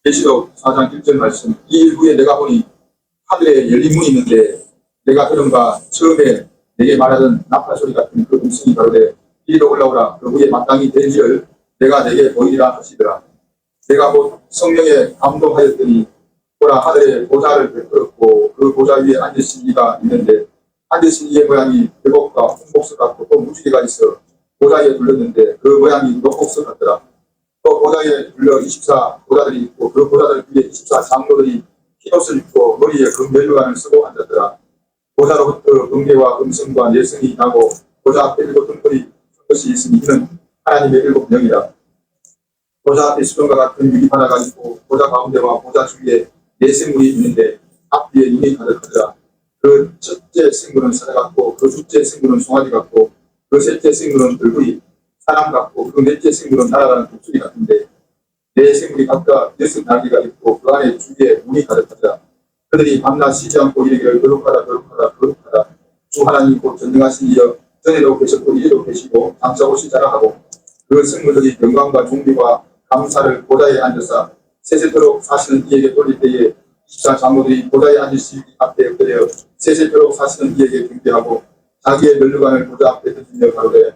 계시록 4장 1절 말씀. 이 일부에 내가 보니 하늘에 열린 문이 있는데 내가 들은가 처음에 내게 말하던 나팔 소리 같은 그 음성이 가로되 이리로 올라오라. 그 위에 마땅히 된 일을 내가 내게 보이리라 하시더라. 내가 곧 성령에 감동하였더니 보라 하늘에 보좌를 베풀었고 그 보좌 위에 앉으신 이가 있는데 앉으신 이의 모양이 벽옥과 홍복석 같고 또 무지개가 있어 보좌에 둘렀는데 그 모양이 녹복석 같더라. 또 보좌에 둘러 24 보좌들이 있고 그 보좌들 위에 24 장로들이 흰옷을 입고 머리에 금면류관을 쓰고 앉았더라. 보좌로부터 번개와 음성과 예성이 나고 보좌 앞에 7 등불이 큰 것이 있으니 이는 하나님의 7 영이라. 보좌 앞에 수정과 같은 유리 하나가 있고 보좌 가운데와 보좌 주위에 4 생물이 있는데 앞뒤에 눈이 가득하더라. 그 첫째 생물은 사자 같고 그 둘째 생물은 송아지 같고 그 셋째 생물은 얼굴이 사람 같고 그 넷째 생물은 날아가는 독수리 같은데 4 생물이 각각 6 날개가 있고 그 안에 주위에 문이 가득하더라. 그들이 밤낮 쉬지 않고 이르기를 거룩하다 거룩하다 거룩하다 주 하나님 곧 전능하신 이여 전에도 계셨고 이제도 계시고 장차 오시 자라하고 그 생물들이 영광과 존귀와 감사를 보좌에 앉아서 세세토록 사시는 이에게 돌릴 때에 24 장로들이 보좌에 앉으시 앞에 엎드려 세세토록 사시는 이에게 경배하고 자기의 면류관을 보좌 앞에 던지며 가로되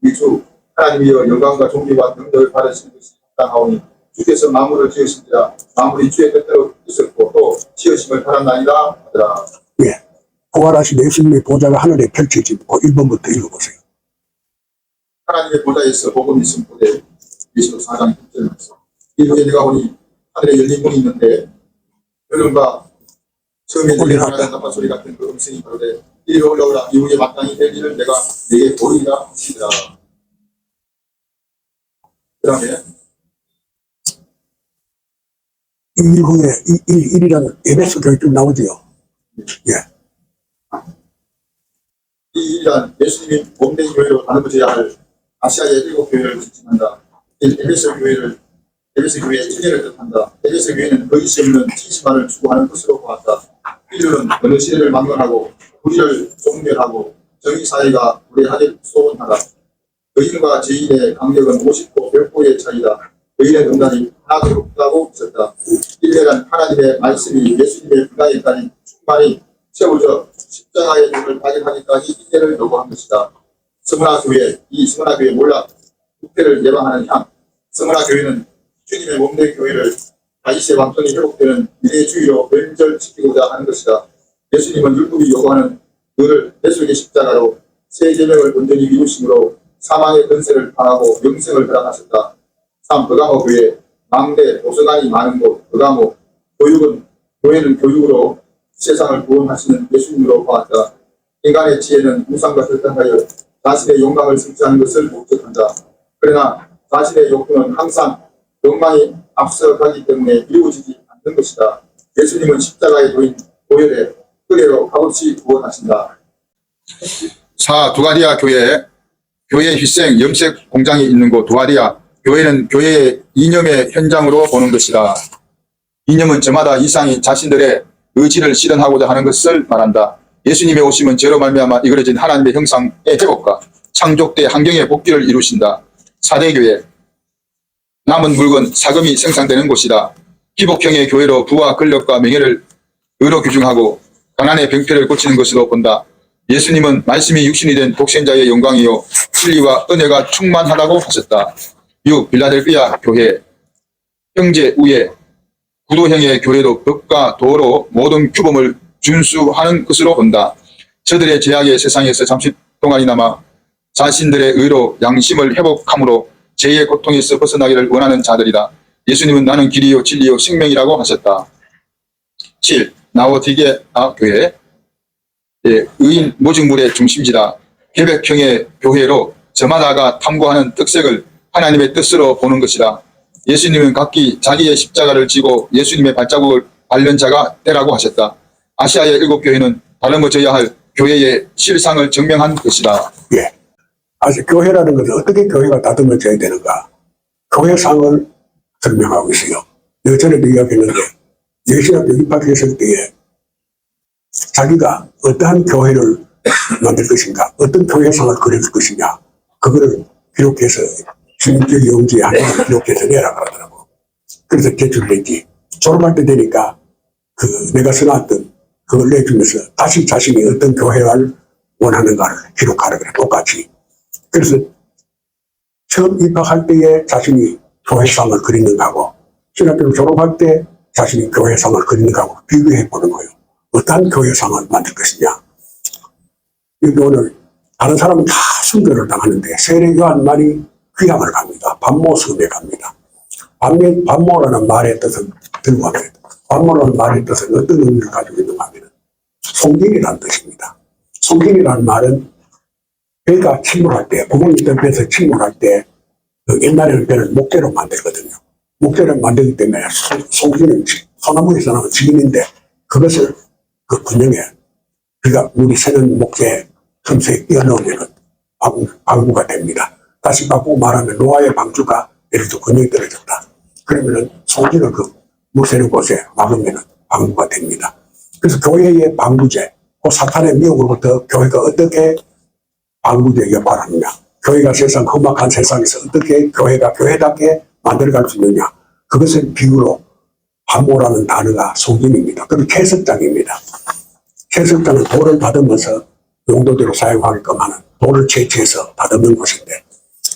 우리 주 하나님이여 영광과 존귀와 능력을 받으시는 것이 합당하오니 주께서 만물을 지으신지라 만물이 주의 뜻대로 있었고 또 지으심을 바란나이다 하더라. 예. 부활하신 예수님의 보좌가 하늘에 펼쳐지고 1번부터 읽어보세요. 하나님의 보좌에서 복음이 선포되 계시록 4장 1절 말씀. 이후에 내가 보니 하늘에 열린 문이 있는데 여름과 처음에 내게 말하는 나팔 소리 같은 그 음성이 가로되 이리로 올라오라. 이후에 마땅히 될 일을 내가 내게 보이리라 하시더라. 그 다음에 이후에 일이라는 에베소 교회 좀 나오지요. 예. 이 일이란 예수님이 몸된 교회로 다듬어져야 할 아시아의 7 교회를 지칭한다. 에베소 교회의 천년을 뜻한다. 에베소 교회는 거짓이 없는 진실만을 추구하는 것으로 보았다. 인류는 어느 시대를 막론하고 불의를 종멸하고 정의사회가 불의하게 소원하다. 의인과 죄인의 간격은 50도 100도의 차이다. 의인의 등단이 하나도 없다고 있었다. 인류란 하나님의 말씀이 예수님의 분당에까지 충만히 채워져 십자가의 눈을 발견하기까지 인내를 요구한 것이다. 스무나 교회 몰락 국회를 예방하는 향. 스무나 교회는 주님의 몸된 교회를 다윗의 왕권이 회복되는 미래의 주의로 변절시키고자 하는 것이다. 예수님은 율법이 요구하는 그를 예수의 십자가로 새 계명을 온전히 이루심으로 사망의 권세를 당하고 영생을 허락하셨다. 3. 버가모 교회 망대 도서관이 많은 곳 버가모. 교회는 교육으로 세상을 구원하시는 예수님으로 보았다. 인간의 지혜는 우상과 결단하여 자신의 영광을 성취하는 것을 목적한다. 그러나 자신의 욕구는 항상 욕망이 앞서가기 때문에 이루어지지 않는 것이다. 예수님은 십자가에 놓인 보혈에 그대로 값없이 구원하신다. 4. 두가디아 교회 희생 염색 공장이 있는 곳 두가디아. 교회는 교회의 이념의 현장으로 보는 것이다. 이념은 저마다 이상이 자신들의 의지를 실현하고자 하는 것을 말한다. 예수님의 오심은 죄로 말미암아 이그러진 하나님의 형상의 회복과 창조 때 환경의 복귀를 이루신다. 4대 교회 남은 물건 사금이 생산되는 곳이다. 기복형의 교회로 부와 권력과 명예를 의로 규정하고 가난의 병폐를 고치는 것으로 본다. 예수님은 말씀이 육신이 된 독생자의 영광이요 진리와 은혜가 충만하다고 하셨다. 6. 빌라델피아 교회 형제 우애 구도형의 교회도 법과 도로 모든 규범을 준수하는 것으로 본다. 저들의 제약의 세상에서 잠시 동안이나마 자신들의 의로 양심을 회복함으로 죄의 고통에서 벗어나기를 원하는 자들이다. 예수님은 나는 길이요 진리요 생명이라고 하셨다. 7. 나오디게아 교회 의인 모직물의 중심지다. 계획형의 교회로 저마다가 탐구하는 특색을 하나님의 뜻으로 보는 것이다. 예수님은 각기 자기의 십자가를 지고 예수님의 발자국을 밟는 자가 되라고 하셨다. 아시아의 7 교회는 다듬어져야 할 교회의 실상을 증명한 것이다. 예. 아직 교회라는 것은 어떻게 교회가 다듬어져야 되는가? 교회상을 설명하고 있어요. 예전에도 이야기했는데 예신학교 입학했을 때에 자기가 어떠한 교회를 만들 것인가, 어떤 교회상을 그릴 것이냐, 그거를 기록해서 주님께 영지에 하나를 기록해서 내라 그러더라고. 그래서 제출을 했지. 졸업할 때 되니까 내가 써놨던 그걸 내주면서 다시 자신이 어떤 교회를 원하는가를 기록하라 그래, 똑같이. 그래서 처음 입학할 때에 자신이 교회상을 그리는 거하고, 신학교를 졸업할 때 자신이 교회상을 그리는 거하고 비교해 보는 거예요. 어떤 교회상을 만들 것이냐. 여기 오늘 다른 사람은 다 순교를 당하는데 세례 요한만이 귀향을 갑니다. 반모섬에 갑니다. 반모라는 말의 뜻은 들고 합니다. 반모라는 말의 뜻은 어떤 의미를 가지고 있는가 하면 송진이라는 뜻입니다. 송진이라는 말은 배가 침몰할 때, 부모님들 배에서 침몰할 때 옛날에는 배를 목재로 만들거든요. 목재를 만들기 때문에 송진은 소나무에서 나온 지인인데 그것을 그 군형에 그가 물이 새는 목재 틈새에 끼워 넣으면 방구가 됩니다. 다시 바꾸고 말하면 노아의 방주가 예를 들어 군형이 떨어졌다. 그러면은 송진을 물 새는 곳에 막으면 방구가 됩니다. 그래서 교회의 방구제, 그 사탄의 미혹으로부터 교회가 어떻게 방구제 역할을 하느냐, 교회가 세상 험악한 세상에서 어떻게 교회가 교회답게 만들어갈 수 있느냐, 그것을 비유로 반모라는 단어가 송진입니다. 그리고 채석장입니다. 채석장은 돌을 다듬어서 용도대로 사용하게끔 하는 돌을 채취해서 다듬는 곳인데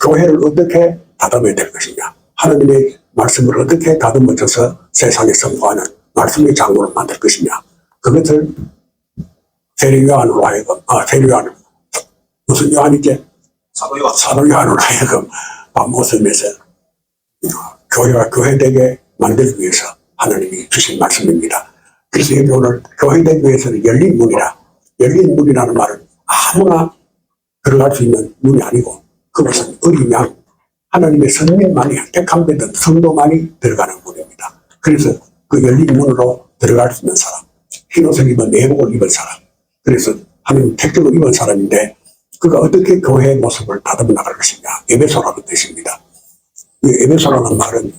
교회를 어떻게 다듬어야 될 것이냐, 하나님의 말씀을 어떻게 다듬어져서 세상에 선포하는 말씀의 장로를 만들 것이냐, 그것을 세례 요한으로 하여금, 세례 요한, 무슨 요한이지? 사도 요한으로 하여금 반모섬에서 교회가 교회되게 만들기 위해서 하나님이 주신 말씀입니다. 그래서 여기 오늘 교회되기 위해서는 열린 문이라, 열린 문이라는 말은 아무나 들어갈 수 있는 문이 아니고 그것은 어린 양, 하나님의 선민만이, 택한 배든 성도만이 들어가는 문입니다. 그래서 그 열린 문으로 들어갈 수 있는 사람, 흰옷을 입은 내복을 입은 사람, 그래서 하나님 택적을 입은 사람인데 그가 어떻게 교회의 모습을 다듬어 나갈 것이냐, 에베소라는 뜻입니다. 이 에베소라는 말은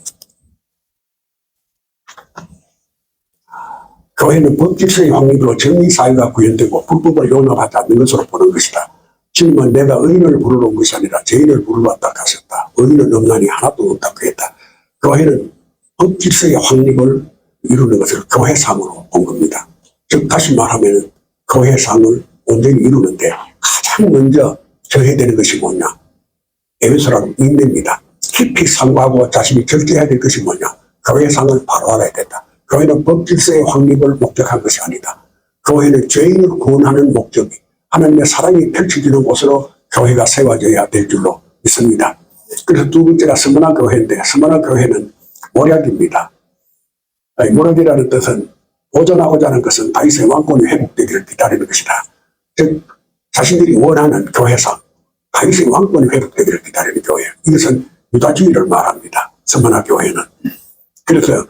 교회는 법질서의 확립으로 정의사회가 구현되고 불법을 용납하지 않는 것으로 보는 것이다. 주님은 내가 의인을 부르러 온 것이 아니라 죄인을 부르러 왔다 하셨다. 의인은 없나니 하나도 없다고 했다. 교회는 법질서의 확립을 이루는 것을 교회상으로 본 겁니다. 즉 다시 말하면 교회상을 온전히 이루는데 가장 먼저 져야 되는 것이 뭐냐, 에베소라는 인내입니다. 깊이 상고하고 자신이 결제해야 될 것이 뭐냐, 교회상을 바로 알아야 된다. 교회는 법질서의 확립을 목적한 것이 아니다. 교회는 죄인을 구원하는 목적이 하나님의 사랑이 펼쳐지는 곳으로 교회가 세워져야 될 줄로 믿습니다. 그래서 두 번째가 스무나 교회인데 스무나 교회는 모략입니다. 모략이라는 뜻은 보존하고자 하는 것은 다윗의 왕권이 회복되기를 기다리는 것이다. 즉 자신들이 원하는 교회상, 다윗의 왕권이 회복되기를 기다리는 교회, 이것은 유다주의를 말합니다. 스무나 교회는. 그래서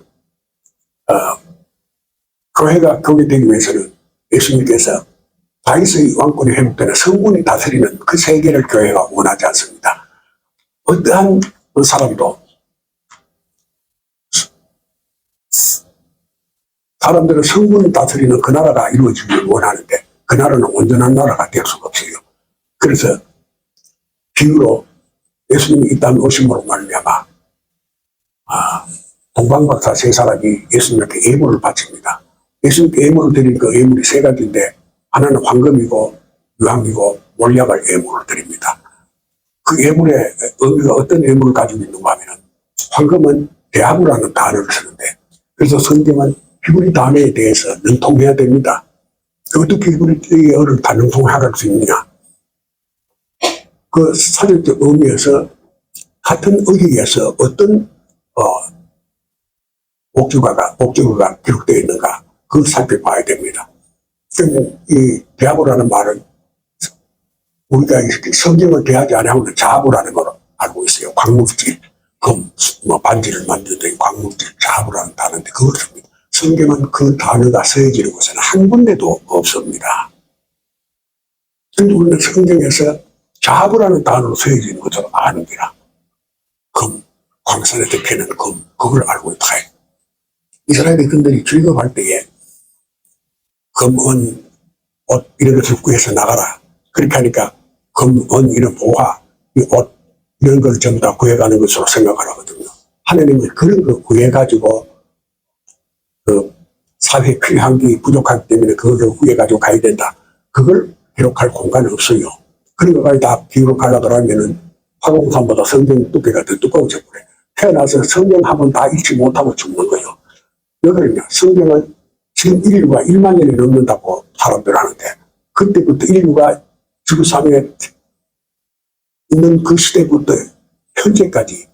교회가 교회되기 위해서는 예수님께서 다윗의 왕권이 회복되는 성군이 다스리는 그 세계를 교회가 원하지 않습니다. 어떠한 사람도 사람들은 성군이 다스리는 그 나라가 이루어지길 원하는데 그 나라는 온전한 나라가 될 수가 없어요. 그래서 비유로 예수님이 이 땅에 오심으로 말미암아 동방박사 세 사람이 예수님께 예물을 바칩니다. 예수님께 예물을 드린 그 예물이 세 가지인데 하나는 황금이고 유황이고 몰약을 예물을 드립니다. 그 예물의 의미가 어떤 의미를 가지고 있는가 하면 황금은 대하부라는 단어를 쓰는데 그래서 성경은 히브리 단어에 대해서 능통해야 됩니다. 어떻게 히브리어를 다 능통할 수 있느냐. 그 사전적 의미에서 같은 의의에서 어떤 목적어가 기록되어 있는가 그걸 살펴봐야 됩니다. 그러면 이 대하부라는 말은 우리가 성경을 대하지 않으면 자하부라는 걸 알고 있어요. 광물질, 금, 반지를 만드는 광물질, 자하부라는 단어인데 그걸 씁니다. 성경은 그 단어가 쓰여지는 곳에는 한 군데도 없습니다. 그런데 우리는 성경에서 자하부라는 단어로 쓰여지는 것을 아는기라. 금, 광산에서 캐는 금, 그걸 알고 있다. 이스라엘 백성들이 출애굽할 때에 금, 은, 옷 이런 것을 구해서 나가라. 그렇게 하니까 금, 은, 이런 보화, 이 옷 이런 걸 전부 다 구해가는 것으로 생각을 하거든요. 하나님은 그런 거 구해가지고 그 사회 필요한 게 부족하기 때문에 그걸 구해가지고 가야 된다. 그걸 기록할 공간이 없어요. 그런 것까지 다 기록하려고 하면은 화공산보다 성경 두께가 더 두꺼워져 버려요. 태어나서 성경 한번 다 읽지 못하고 죽는 거예요. 왜 그러냐? 성경은 지금 인류가 1만 년이 넘는다고 사람들 하는데, 그때부터 인류가 지구상에 있는 그 시대부터 현재까지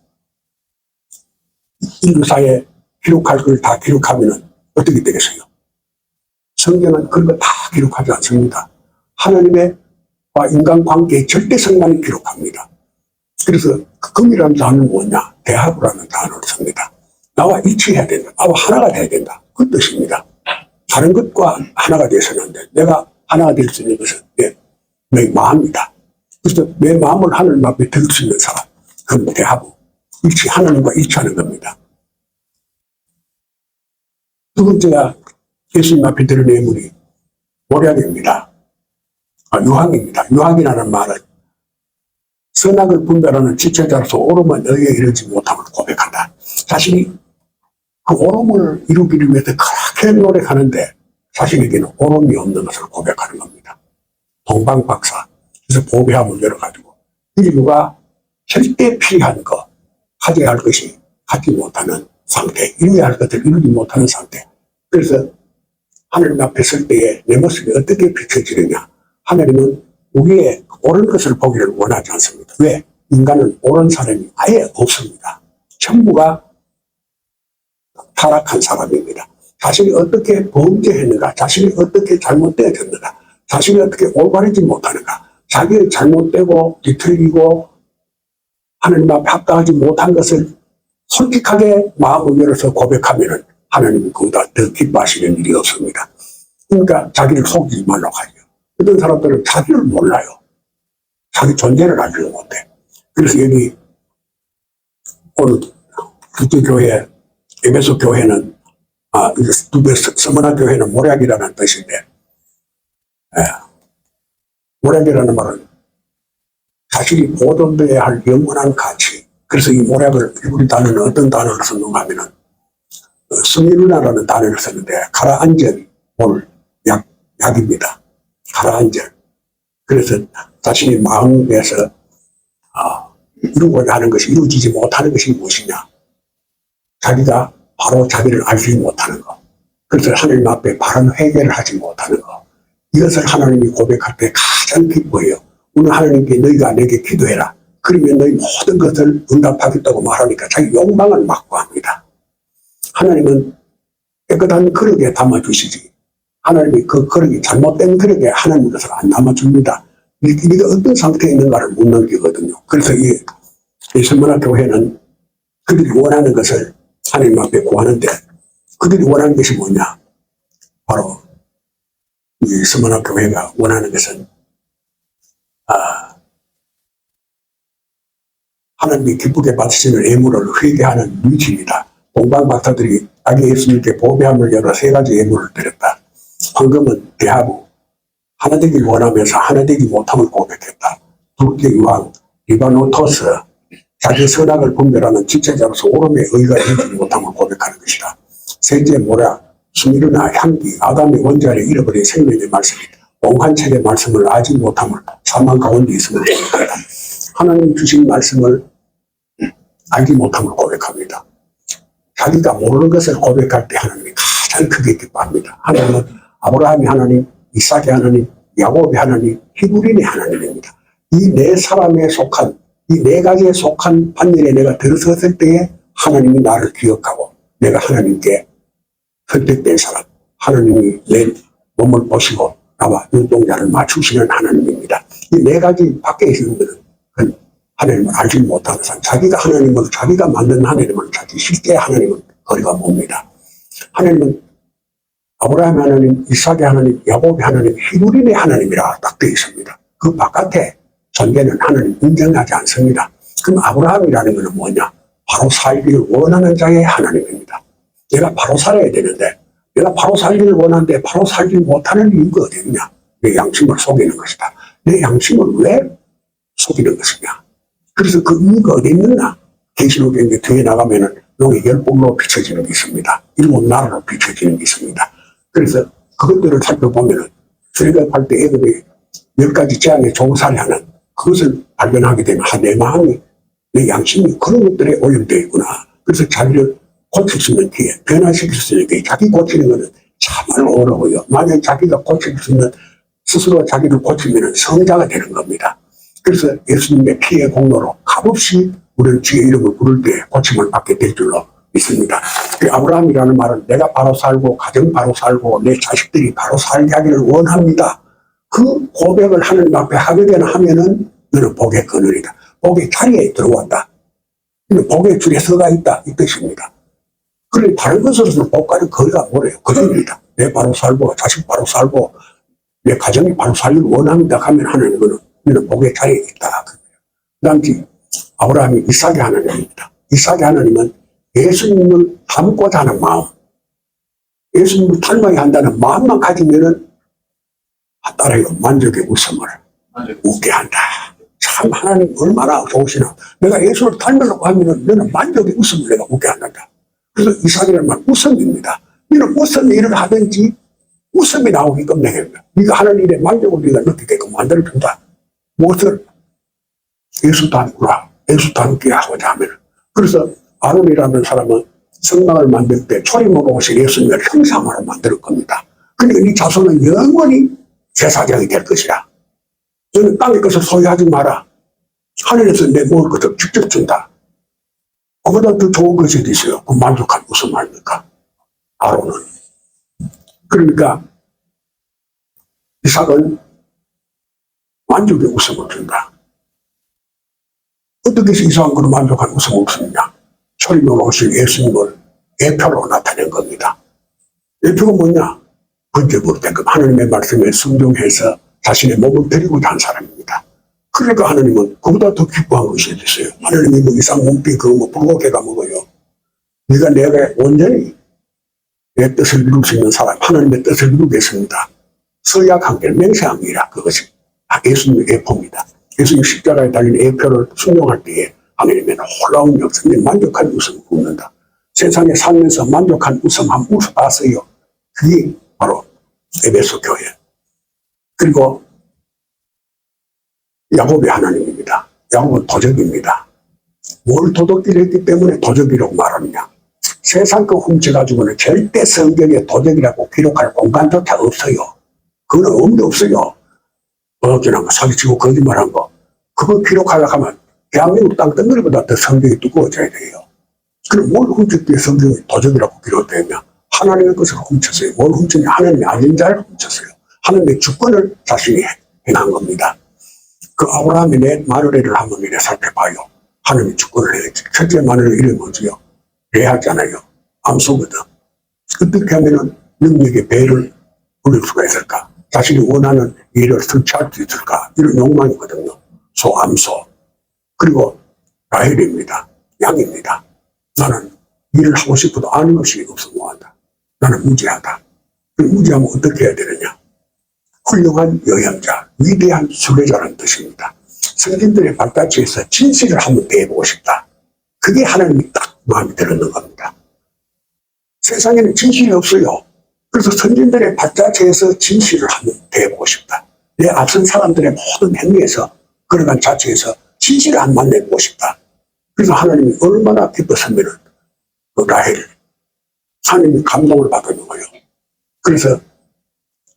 인류사에 기록할 걸 다 기록하면은 어떻게 되겠어요? 성경은 그런 거 다 기록하지 않습니다. 하나님의 인간관계의 절대성만을 기록합니다. 그래서 그 금이라는 단어는 뭐냐? 대합이라는 단어를 씁니다. 나와 일치해야 된다. 나와 하나가 돼야 된다. 그 뜻입니다. 다른 것과 하나가 돼서는 안 돼. 내가 하나가 될 수 있는 것은 내 마음이다. 그래서 내 마음을 하나님 앞에 들 수 있는 사람, 그건 대합, 하나님과 일치하는 겁니다. 두 번째가 예수님 앞에 드는 예물이 모략입니다. 유황입니다. 유황이라는 말은 선악을 분별하는 지체자로서 옳음은 너희에 이르지 못함을 고백한다. 자신이 그 옳음을 이루기를 위해서 그렇게 노력하는데 자신에게는 옳음이 없는 것을 고백하는 겁니다. 동방박사. 그래서 보배함을 열어가지고 인류가 절대 필요한 거, 가져야 할 것이 갖지 못하는 상태, 이루어야 할 것을 이루지 못하는 상태. 그래서 하나님 앞에 설 때에 내 모습이 어떻게 비춰지느냐. 하나님은 우리의 옳은 것을 보기를 원하지 않습니다. 왜? 인간은 옳은 사람이 아예 없습니다. 전부가 타락한 사람입니다. 자신이 어떻게 범죄했는가, 자신이 어떻게 잘못되어졌는가, 자신이 어떻게 올바르지 못하는가, 자기의 잘못되고 뒤틀리고 하나님 앞에 합당하지 못한 것을 솔직하게 마음을 열어서 고백하면은 하나님은 그보다 더 기뻐하시는 일이 없습니다. 그러니까 자기를 속이지 말라고 하죠. 어떤 사람들은 자기를 몰라요. 자기 존재를 알지도 못해. 그래서 여기 오늘 국제교회, 에베소 교회는 스머나 교회는 모략이라는 뜻인데, 모략이라는 말은 자신이 보존되어야 할 영원한 가치. 그래서 이 모략을 우리 단어는 어떤 단어를 썼는가 하면은 스미르나라는 단어를 썼는데 가라앉은 볼 약입니다. 가라앉은. 그래서 자신의 마음에서 이루고자 하는 것이 이루어지지 못하는 것이 무엇이냐. 자기가 바로 자기를 알지 못하는 것. 그래서 하나님 앞에 바른 회개를 하지 못하는 것. 이것을 하나님이 고백할 때 가장 기뻐해요. 오늘 하나님께 너희가 내게 기도해라. 그러면 너희 모든 것을 응답하겠다고 말하니까 자기 욕망을 막고합니다. 하나님은 깨끗한 그릇에 담아주시지. 하나님이 그 그릇이 잘못된 그릇에 하나님 것을 안 담아줍니다. 네가 어떤 상태에 있는가를 못 넘기거든요. 그래서 이 스머나 교회는 그들이 원하는 것을 하나님 앞에 구하는데 그들이 원하는 것이 뭐냐? 바로 이 스머나 교회가 원하는 것은 하나님이 기쁘게 받으시는 예물을 회개하는 위치입니다. 동방박사들이 자기 예수님께 보배함을 열어 세 가지 예물을 드렸다. 황금은 대하부, 하나 되길 원하면서 하나 되지 못함을 고백했다. 둘째 유황, 리바노토스, 자기 선악을 분별하는 지체자로서 옳음에 의가 되지 못함을 고백하는 것이다. 셋째 모략, 스미르나 향기, 아담의 원자를 잃어버린 생명의 말씀이 옹한책의 말씀을 알지 못함을 사망 가운데 있음을 고백한다. 하나님 주신 말씀을 알지 못함을 고백합니다. 자기가 모르는 것을 고백할 때 하나님이 가장 크게 기뻐합니다. 하나님은 아브라함의 하나님, 이삭의 하나님, 야곱의 하나님, 히브리의 하나님입니다. 이 네 사람에 속한, 이 네 가지에 속한 반열에 내가 들어섰을 때에 하나님이 나를 기억하고 내가 하나님께 선택된 사람, 하나님이 내 몸을 보시고 나와 눈동자를 맞추시는 하나님입니다. 이 네 가지 밖에 있는 것은 하나님을 알지 못하는 사람, 자기가 하나님을, 자기가 만든 하나님을 자기 실제 하나님은 거리가 멉니다. 하나님은 아브라함의 하나님, 이삭의 하나님, 야곱의 하나님, 히브리의 하나님이라 딱 되어 있습니다. 그 바깥에 존재는 하나님 인정하지 않습니다. 그럼 아브라함이라는 것은 뭐냐? 바로 살기를 원하는 자의 하나님입니다. 내가 바로 살아야 되는데 내가 바로 살기를 원하는데 바로 살지 못하는 이유가 어디 있냐? 내 양심을 속이는 것이다. 내 양심을 왜 속이는 것이냐? 그래서 그 이유가 어디 있느냐? 계시록에 뒤에 나가면은 용이 10볼로 비춰지는 게 있습니다. 7나라로 비춰지는 게 있습니다. 그래서 그것들을 살펴보면은 수리갑할 때 애들이 10가지 재앙에 종살이하는 그것을 발견하게 되면 내 마음이, 내 양심이 그런 것들에 오염되어 있구나. 그래서 자기를 고칠 수 있는 기회, 변화시킬 수 있는 기회, 자기 고치는 것은 참으로 어려워요. 만약 자기가 고칠 수 있는, 스스로 자기를 고치면 성자가 되는 겁니다. 그래서 예수님의 피의 공로로 값없이 우리는 주의 이름을 부를 때 고침을 받게 될 줄로 믿습니다. 그 아브라함이라는 말은 내가 바로 살고 가정 바로 살고 내 자식들이 바로 살게 하기를 원합니다. 그 고백을 하나님 앞에 하게 되나 하면은 너는 복의 그늘이다. 복의 자리에 들어왔다. 복의 줄에 서가 있다. 이 뜻입니다. 그런데 다른 것으로는 복과는 거리가 멀어요. 거리입니다. 내 바로 살고 자식 바로 살고 내 가정이 바로 살기를 원합니다 하면 하나님은 너는 복의 자리에 있다. 그 다음 아브라함이 이삭의 하나님입니다. 이삭의 하나님은 예수님을 닮고자 하는 마음, 예수님을 닮아야 한다는 마음만 가지면은 따라요 만족의 웃음을 웃게 한다. 참 하나님 얼마나 좋으시나. 내가 예수를 닮으려고 하면은 너는 만족의 웃음을 내가 웃게 한다. 그래서 이삭이라는 말 웃음입니다. 너는 무슨 일을 하든지 웃음이 나오게끔 내가 네가 하는 일에 만족을 네가 느끼게끔 만들어준다. 무엇을? 예수 닮구라. 예수 닮게 하고자 하면. 그래서 아론이라는 사람은 성막을 만들 때 초림으로 오신 예수님을 형상으로 만들 겁니다. 그러니까 네 자손은 영원히 제사장이 될 것이라. 너는 땅의 것을 소유하지 마라. 하늘에서 내 먹을 것을 직접 준다. 그보다 더 좋은 것이 어디 있어요? 그 만족한 웃음 아닙니까? 아론은. 그러니까 이삭은 만족의 웃음을 준다. 어떻게 해서 이삭은 그런 만족한 웃음을 주느냐? 초림으로 오신 예수님을 예표로 나타낸 겁니다. 예표가 뭐냐? 번제물로 된 것. 하나님의 말씀에 순종해서 자신의 몸을 드리고자 한 사람입니다. 그러니까 하나님은 그보다 더 기뻐한 것이 있어요. 하나님이 뭐 이상 몸뚱이 그거 뭐 불고개가 먹어요. 네가 내가 온전히 내 뜻을 이룰 수 있는 사람, 하나님의 뜻을 이루겠습니다. 서약한 게 맹세합니다. 그것이 예수님의 예표입니다. 예수님 십자가에 달린 예표를 순종할 때에 하나님의 놀라운 역사에 만족한 웃음을 웃는다. 세상에 살면서 만족한 웃음 한번 웃어봤어요. 그게 바로 에베소 교회. 그리고 야곱의 하나님입니다. 야곱은 도적입니다. 뭘 도둑질을 했기 때문에 도적이라고 말하느냐? 세상 거 훔쳐가지고는 절대 성경에 도적이라고 기록할 공간조차 없어요. 그건 없는 없어요. 도둑질한 거, 사기치고 거짓말한 거. 그거 기록하려고 하면 대한민국 땅덩어리보다 더 성경이 두꺼워져야 돼요. 그럼 뭘 훔쳤기에 성경이 도적이라고 기록되면 하나님의 것을 훔쳤어요. 뭘 훔쳤냐? 하나님의 아닌 자를 훔쳤어요. 하나님의 주권을 자신이 행한 겁니다. 그 아브라함이 낸 마누라를 한번 이래 살펴봐요. 하나님의 주권을 해야지. 첫째 마누라 이름이 뭐지요? 레하잖아요. 암소거든. 어떻게 하면은 능력의 배를 올릴 수가 있을까? 자신이 원하는 일을 성취할 수 있을까? 이런 욕망이거든요. 암소. 그리고 라헬입니다. 양입니다. 나는 일을 하고 싶어도 아는 것이 없어 뭐한다. 나는 무지하다. 무지하면 어떻게 해야 되느냐? 훌륭한 여행자, 위대한 순례자라는 뜻입니다. 성진들의 발자취에서 진실을 한번 대해보고 싶다. 그게 하나님이 딱 마음에 들었는 겁니다. 세상에는 진실이 없어요. 그래서 선진들의 발자취에서 진실을 한번 대해보고 싶다. 내 앞선 사람들의 모든 행위에서 걸어간 자체에서 진실을 한번 만나보고 싶다. 그래서 하나님이 얼마나 기뻤으면 그 라헬, 하나님이 감동을 받는 거예요. 그래서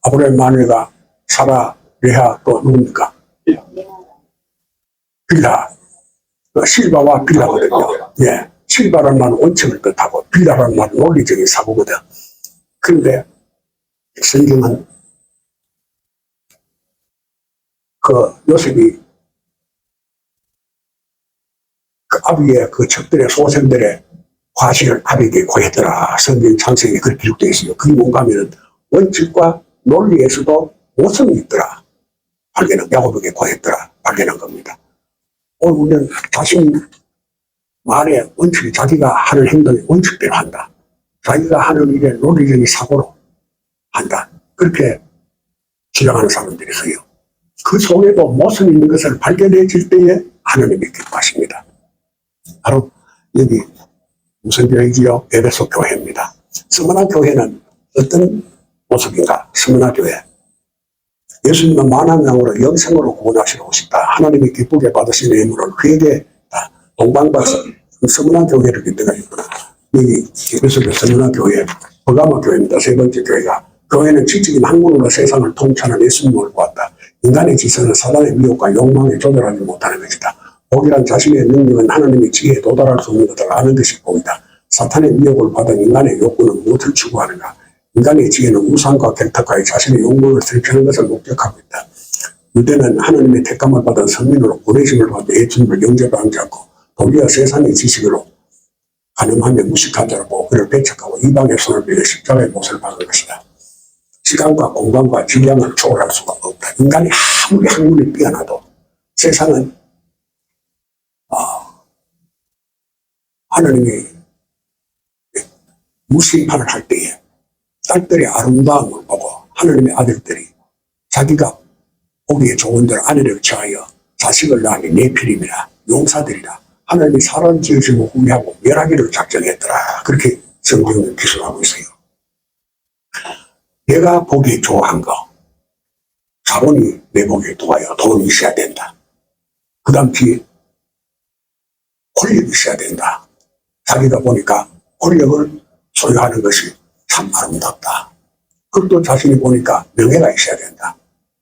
아브라함 마누라가 사라, 레하 또 누굽니까? 빌라. 실바와 빌라거든요. 예. 실바라는 말은 원칙을 뜻하고 빌라라는 말은 논리적인 사고거든. 그런데 성경은 그 요셉이 그 아비의 그 척들의 소생들의 과실을 아비에게 고했더라. 성경 창세기에 그렇게 기록되어 있어요. 그게 뭔가 하면은 원칙과 논리에서도 모성이 있더라. 발견한, 야곱에게 고했더라. 발견한 겁니다. 오늘 우리는 자신 말에 원칙이 자기가 하는 행동이 원칙대로 한다. 자기가 하는 일에 논리적인 사고로 한다. 그렇게 주장하는 사람들이 있어요. 그 속에도 모성이 있는 것을 발견해질 때에 하나님이 기뻐하십니다. 바로 여기 무슨 교회지요? 에베소 교회입니다. 스무나 교회는 어떤 모습인가? 스무나 교회. 예수님은 만한 양으로 영생으로 구원하시러 오셨다. 하나님이 기쁘게 받으신 예물을 그에게 동방받아서 스무나 교회를 깃대가 있구나. 여기 에베소의 스무나 교회, 버가마 교회입니다. 세 번째 교회가. 교회는 지적인 학문으로 세상을 통치하는 예수님을 보았다. 인간의 지성은 사단의 미혹과 욕망에 조절하지 못하는 것이다. 복이란 자신의 능력은 하나님의 지혜에 도달할 수 없는 것을 아는 것이 복이다. 사탄의 미혹을 받은 인간의 욕구는 무엇을 추구하는가? 인간의 지혜는 우상과 객탁과의 자신의 욕망을 설치하는 것을 목격하고 있다. 유대는 하나님의 택감을 받은 선민으로 보내심을 받아 예수님을 영접하지 않고 도리어 세상의 지식으로 가늠하며 무식한 자로 보고 그를 배척하고 이방의 손을 빌려 십자가의 못을 박은 것이다. 시간과 공간과 질량을 초월할 수가 없다. 인간이 아무리 학문이 뛰어나도 세상은 하나님이 무심판을 할 때에 딸들의 아름다움을 보고 하나님의 아들들이 자기가 보기에 좋은 대로 아내를 취하여 자식을 낳으니 네피림이라 용사들이라 하나님이 사람 지으시고 후회하고 멸하기를 작정했더라. 그렇게 성경은 기술하고 있어요. 내가 보기에 좋아한 거 자본이 내 보기에 좋아요. 돈이 있어야 된다. 그 다음 뒤에 권력이 있어야 된다. 자기가 보니까 권력을 소유하는 것이 참 아름답다. 그것도 자신이 보니까 명예가 있어야 된다.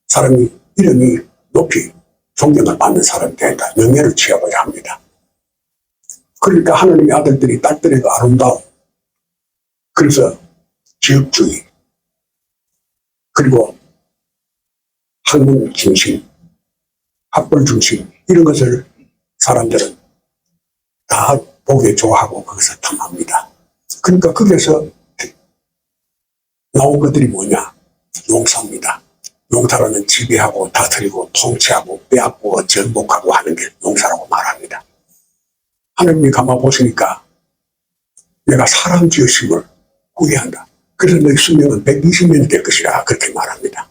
사람이 이름이 높이 존경을 받는 사람이 된다. 명예를 취하고자 합니다. 그러니까 하나님의 아들들이 딸들의 그 아름다움, 그래서 지역주의, 그리고 학문 중심, 학벌 중심 이런 것을 사람들은 다 보기에 좋아하고 그것을 탐합니다. 그러니까 거기에서 나온 것들이 뭐냐? 용사입니다. 용사라는 지배하고 다스리고 통치하고 빼앗고 정복하고 하는 게 용사라고 말합니다. 하나님이 가만 보시니까 내가 사람 지으심을 후회한다. 그래서 너희 수명은 120년이 될 것이라 그렇게 말합니다.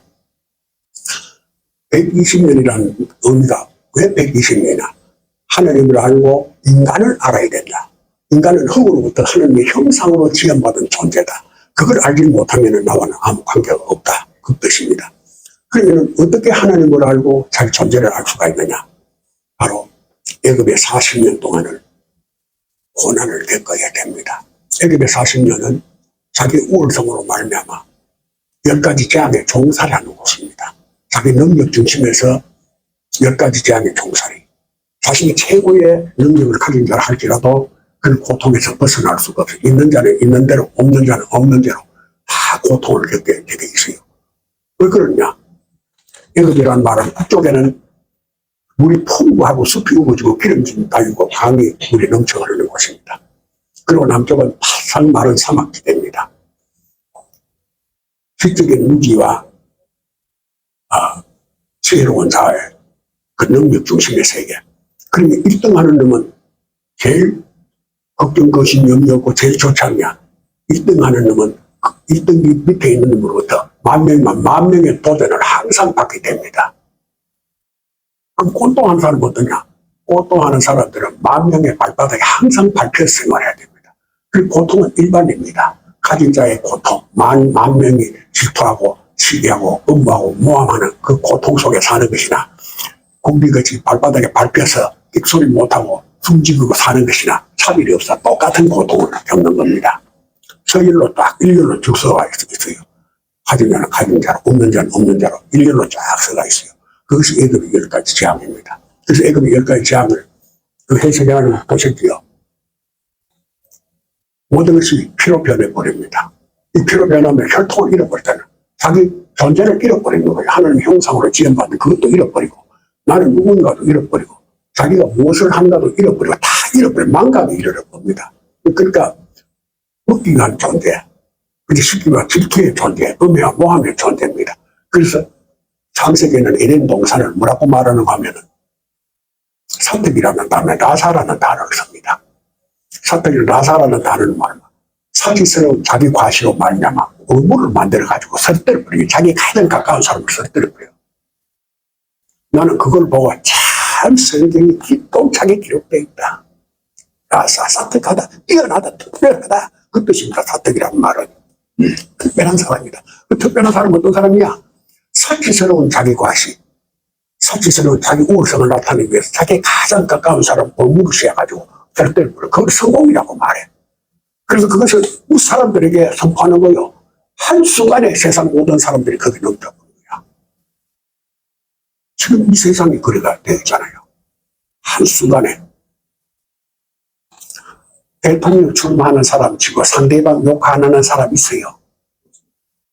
120년이라는 의미가 왜 120년이나? 하나님을 알고 인간을 알아야 된다. 인간은 흙으로부터 하나님의 형상으로 지음받은 존재다. 그걸 알지 못하면 나와는 아무 관계가 없다. 그 뜻입니다. 그러면 어떻게 하나님을 알고 자기 존재를 알 수가 있느냐? 바로 애굽의 40년 동안을 고난을 겪어야 됩니다. 애굽의 40년은 자기 우월성으로 말미암아 10가지 재앙의 종살이 하는 곳입니다. 자기 능력 중심에서 10가지 재앙의 종살이. 자신이 최고의 능력을 가진 자라 할지라도 그 고통에서 벗어날 수가 없어요. 있는 자는 있는 대로, 없는 자는 없는 대로 다 고통을 겪게 돼 있어요. 왜 그러냐? 애굽이라는 말은 북쪽에는 물이 풍부하고 숲이 우거지고 기름진 땅이고 강이 물이 넘쳐 흐르는 곳입니다. 그리고 남쪽은 바싹 마른 사막지대입니다. 지적인 무기와 지혜로운 자의 그 능력 중심의 세계. 그러면 1등 하는 놈은 제일 걱정 것이 염려 없고 제일 좋지 않냐. 1등 하는 놈은 1등 밑에 있는 놈으로부터 만 명의 도전을 항상 받게 됩니다. 그럼 꼴통하는 사람은 어떠냐? 꼴통하는 사람들은 만 명의 발바닥에 항상 밟혀서 생활해야 됩니다. 그 고통은 일반입니다. 가진 자의 고통, 만 명이 질투하고 시기하고 음모하고 모함하는 그 고통 속에 사는 것이나 곰비같이 발바닥에 밟혀서 삑소리 못하고 숨지고 사는 것이나 차별이 없어 똑같은 고통을 겪는 겁니다. 서일로 딱 일렬로 쭉 서가 있어요. 가진 자는 가진 자로, 없는 자는 없는 자로 일렬로 쫙 서가 있어요. 그것이 애굽의 10가지 재앙입니다. 그래서 애굽의 10가지 재앙을 그 해석하는 걸 보셨지요. 모든 것이 피로 변해버립니다. 이 피로 변하면 혈통을 잃어버리잖아요. 자기 존재를 잃어버리는 거예요. 하나님 형상으로 지음받은 그것도 잃어버리고 나는 누군가도 잃어버리고 자기가 무엇을 한다도 잃어버리고 다 잃어버리고 망각이 이르러봅니다. 그러니까 웃기한 존재, 시기와 질투의 존재, 음해와 모함의 존재입니다. 그래서 창세기에는 에덴 동산을 뭐라고 말하는가 하면은 사택이라는 단어, 라사라는 단어를 씁니다. 사택이 라사라는 단어를 말하면 사기스러운 자기 과시로 말미암아 얼굴을 만들어가지고 설득을 자기 가장 가까운 사람을 설득을. 나는 그걸 보고 참 성경이 기똥차게 기록되어 있다 사특하다, 뛰어나다, 특별하다. 그 뜻입니다. 사특이란 말은. 특별한 사람이다. 그 특별한 사람은 어떤 사람이야? 사치스러운 자기 과시, 사치스러운 자기 우월성을 나타내기 위해서 자기 가장 가까운 사람 볼목을 씌워가지고 절대로 그걸 성공이라고 말해. 그래서 그것을 사람들에게 선포하는 거요. 한순간에 세상 모든 사람들이 거기 넘쳐보는 거야. 지금 이 세상이 그래가 되어 있잖아요. 한순간에 대통령 출마하는 사람 치고 상대방 욕 안 하는 사람 있어요.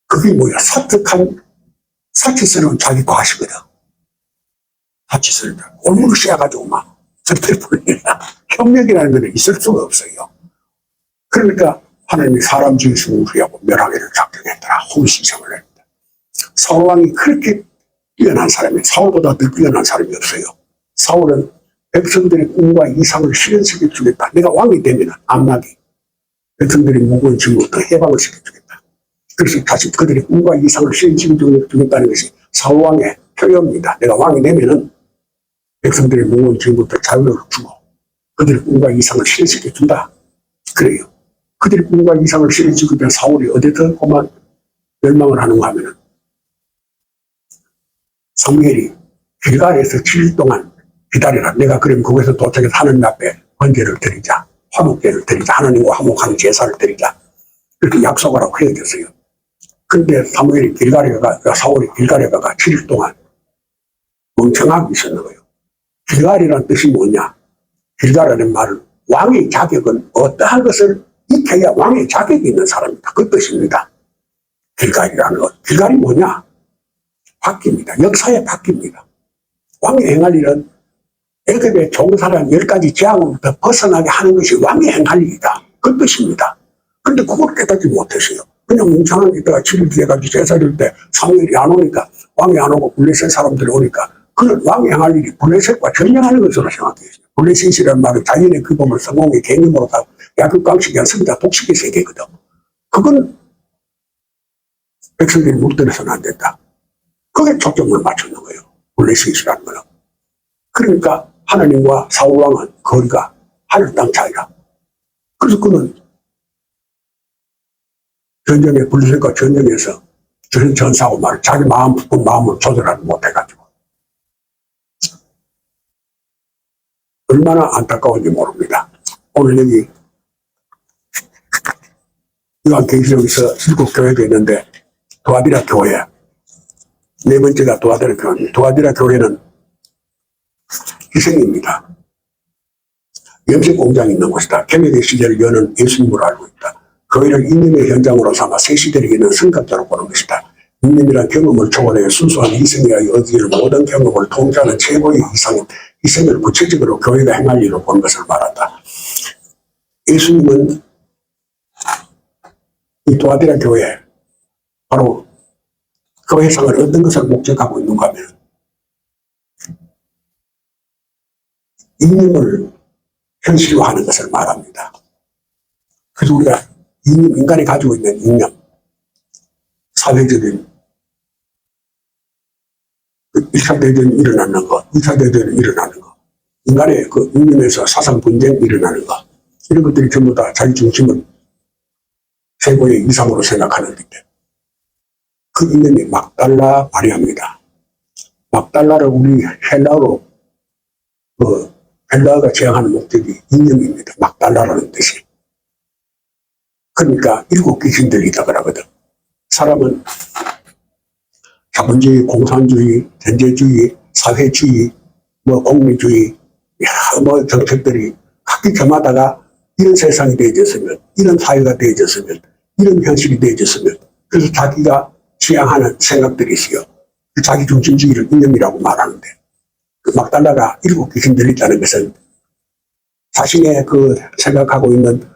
그게 뭐야? 사치스러운 자기 과시거든. 사치스러운 골목을 씌워가지고 막 절대 불리나 협력이라는 것은 있을 수가 없어요. 그러니까 하나님이 사람 중심을 위하고 멸하기를 작정했더라. 홍시성을 했다. 사울왕이 그렇게 뛰어난 사람이, 사울보다 더 뛰어난 사람이 없어요. 사울은 백성들의 꿈과 이상을 실현시켜 주겠다. 내가 왕이 되면 암나기 백성들의 무거운 짐부터 해방을 시켜주겠다. 그래서 다시 그들의 꿈과 이상을 실현시켜 주겠다는 것이 사울왕의 표현입니다. 내가 왕이 되면은 백성들의 무거운 짐부터 자유를 주고 그들의 꿈과 이상을 실현시켜 준다. 그래요. 그들의 꿈과 이상을 실현시키면 사울이 어디서 그만 멸망을 하는가 하면은 사무엘이 길갈에서 7일 동안 기다리라. 내가 그럼 거기서 도착해서 하나님 앞에 번제를 드리자. 화목제를 드리자. 하나님과 화목하는 제사를 드리자. 그렇게 약속을 하고 헤어졌어요. 그런데 사무엘이 사울이 길갈에 가가 7일 동안 멍청하게 있었는 거예요. 길갈이라는 뜻이 뭐냐? 길갈이라는 말은 왕의 자격은 어떠한 것을 익혀야 왕의 자격이 있는 사람이다. 그 뜻입니다. 길갈이라는 것. 길갈이 뭐냐? 바뀝니다. 역사에 바뀝니다. 왕이 행할 일은 애굽의 좋은 사람 10가지 재앙으로부터 벗어나게 하는 것이 왕이 행할 일이다. 그 뜻입니다. 그런데 그걸 깨닫지 못했어요. 그냥 뭉청하게 있다가 7일 뒤에 가지고 제사를 때 사무엘이 안 오니까 왕이 안 오고 블레셋 사람들이 오니까 그는 왕이 행할 일이 블레셋과 전쟁하는 것으로 생각했어요. 블레셋이라는 말은 자연의 규범을 성공의 개념으로 다 야곱 강식이 아니라 독식의 세계거든. 그건 백성들이 물들어서는 안 된다. 그게 초점을 맞추는 거예요. 블레셋이라는 거는. 그러니까 하나님과 사울왕은 거리가 하늘 땅 차이라. 그래서 그는 전쟁에 블레셋과 전쟁에서 저런 전사하고 말 자기 마음을 조절하지 못해가지고 얼마나 안타까운지 모릅니다. 오늘 여기 요한계시록에서 7교회가 있는데 도아디라 교회 네 번째가 도아디라 교회입니다. 도아디라 교회는 희생입니다. 염색 공장이 있는 곳이다. 개명의 시대를 여는 예수님으로 알고 있다. 교회를 이념의 현장으로 삼아 새 시대를 여는 성각자로 보는 것이다. 이념이란 경험을 초월해 순수한 희생이야 어디를 모든 경험을 통제하는 최고의 이상인 희생을 구체적으로 교회가 행할 일로 보는 것을 말한다. 예수님은 이 도아디라 교회 바로 교회상을 얻는 것을 목적하고 있는가 하면 이념을 현실화하는 것을 말합니다. 그래서 우리가 인간이 가지고 있는 이념, 사회적인 1차 대전이 일어나는 것, 2차 대전이 일어나는 것, 인간의 그 이념에서 사상 분쟁이 일어나는 것, 이런 것들이 전부 다 자기 중심을 최고의 이상으로 생각하는데 그 이념이 막달라 발휘합니다. 막달라를 우리 헬라어로 헬라어가 지향하는 목적이 이념입니다. 막달라라는 뜻이. 그러니까 7 귀신들이 있다 그러거든. 사람은 자본주의, 공산주의, 전제주의, 사회주의, 공리주의, 여러 정책들이 각기 겸하다가 이런 세상이 되어졌으면, 이런 사회가 되어졌으면, 이런 현실이 되어졌으면, 그래서 자기가 지향하는 생각들이 있어요. 자기 중심주의를 이념이라고 말하는데, 그 막달라가 7 귀신들이 있다는 것은 자신의 그 생각하고 있는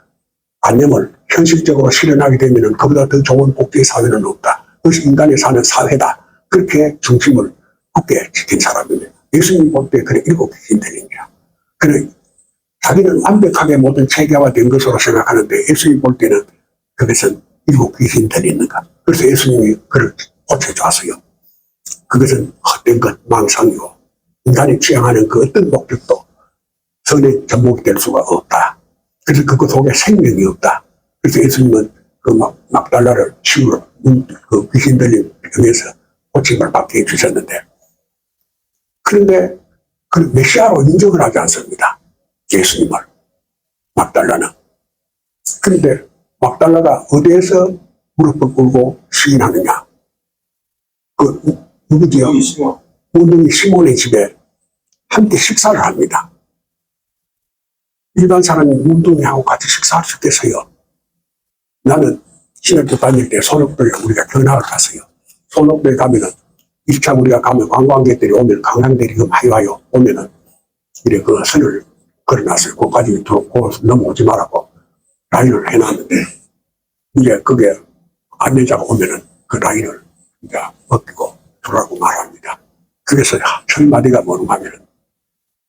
관념을 현실적으로 실현하게 되면 그보다 더 좋은 복지의 사회는 없다. 그것이 인간이 사는 사회다. 그렇게 중심을 굳게 지킨 사람입니다. 예수님 볼 때 그래 7 귀신들입니다. 그래 자기는 완벽하게 모든 체계화된 것으로 생각하는데 예수님 볼 때는 그것은 7 귀신들이 있는가. 그래서 예수님이 그를 고쳐주었어요. 그것은 헛된 것, 망상이고 인간이 취향하는 그 어떤 목적도 선의 전목이 될 수가 없다. 그래서 그것 속에 생명이 없다. 그래서 예수님은 그 막달라를 치우러 그 귀신 들린 병에서 고침을 받게 해주셨는데, 그런데 그 메시아로 인정을 하지 않습니다. 예수님을. 막달라는. 그런데 막달라가 어디에서 무릎을 꿇고 시인하느냐? 그 누구지요? 여기 시몬. 문둥이 시몬의 집에 함께 식사를 합니다. 일반 사람이 문둥이하고 같이 식사할 수 있겠어요? 나는 신학교 다닐 때 손옥도에 우리가 견학을 갔어요. 손옥도에 가면은 1차 우리가 가면 관광객들이 오면 관광객들이 많이 와요. 오면은 이래 그 선을 걸어놨어요. 거기까지 넘어오지 말라고 라인을 해놨는데, 이제 그게 안내자가 오면은 그 라인을 이제 벗기고 들어가고 말합니다. 그래서 첫 마디가 뭐냐고 하면은,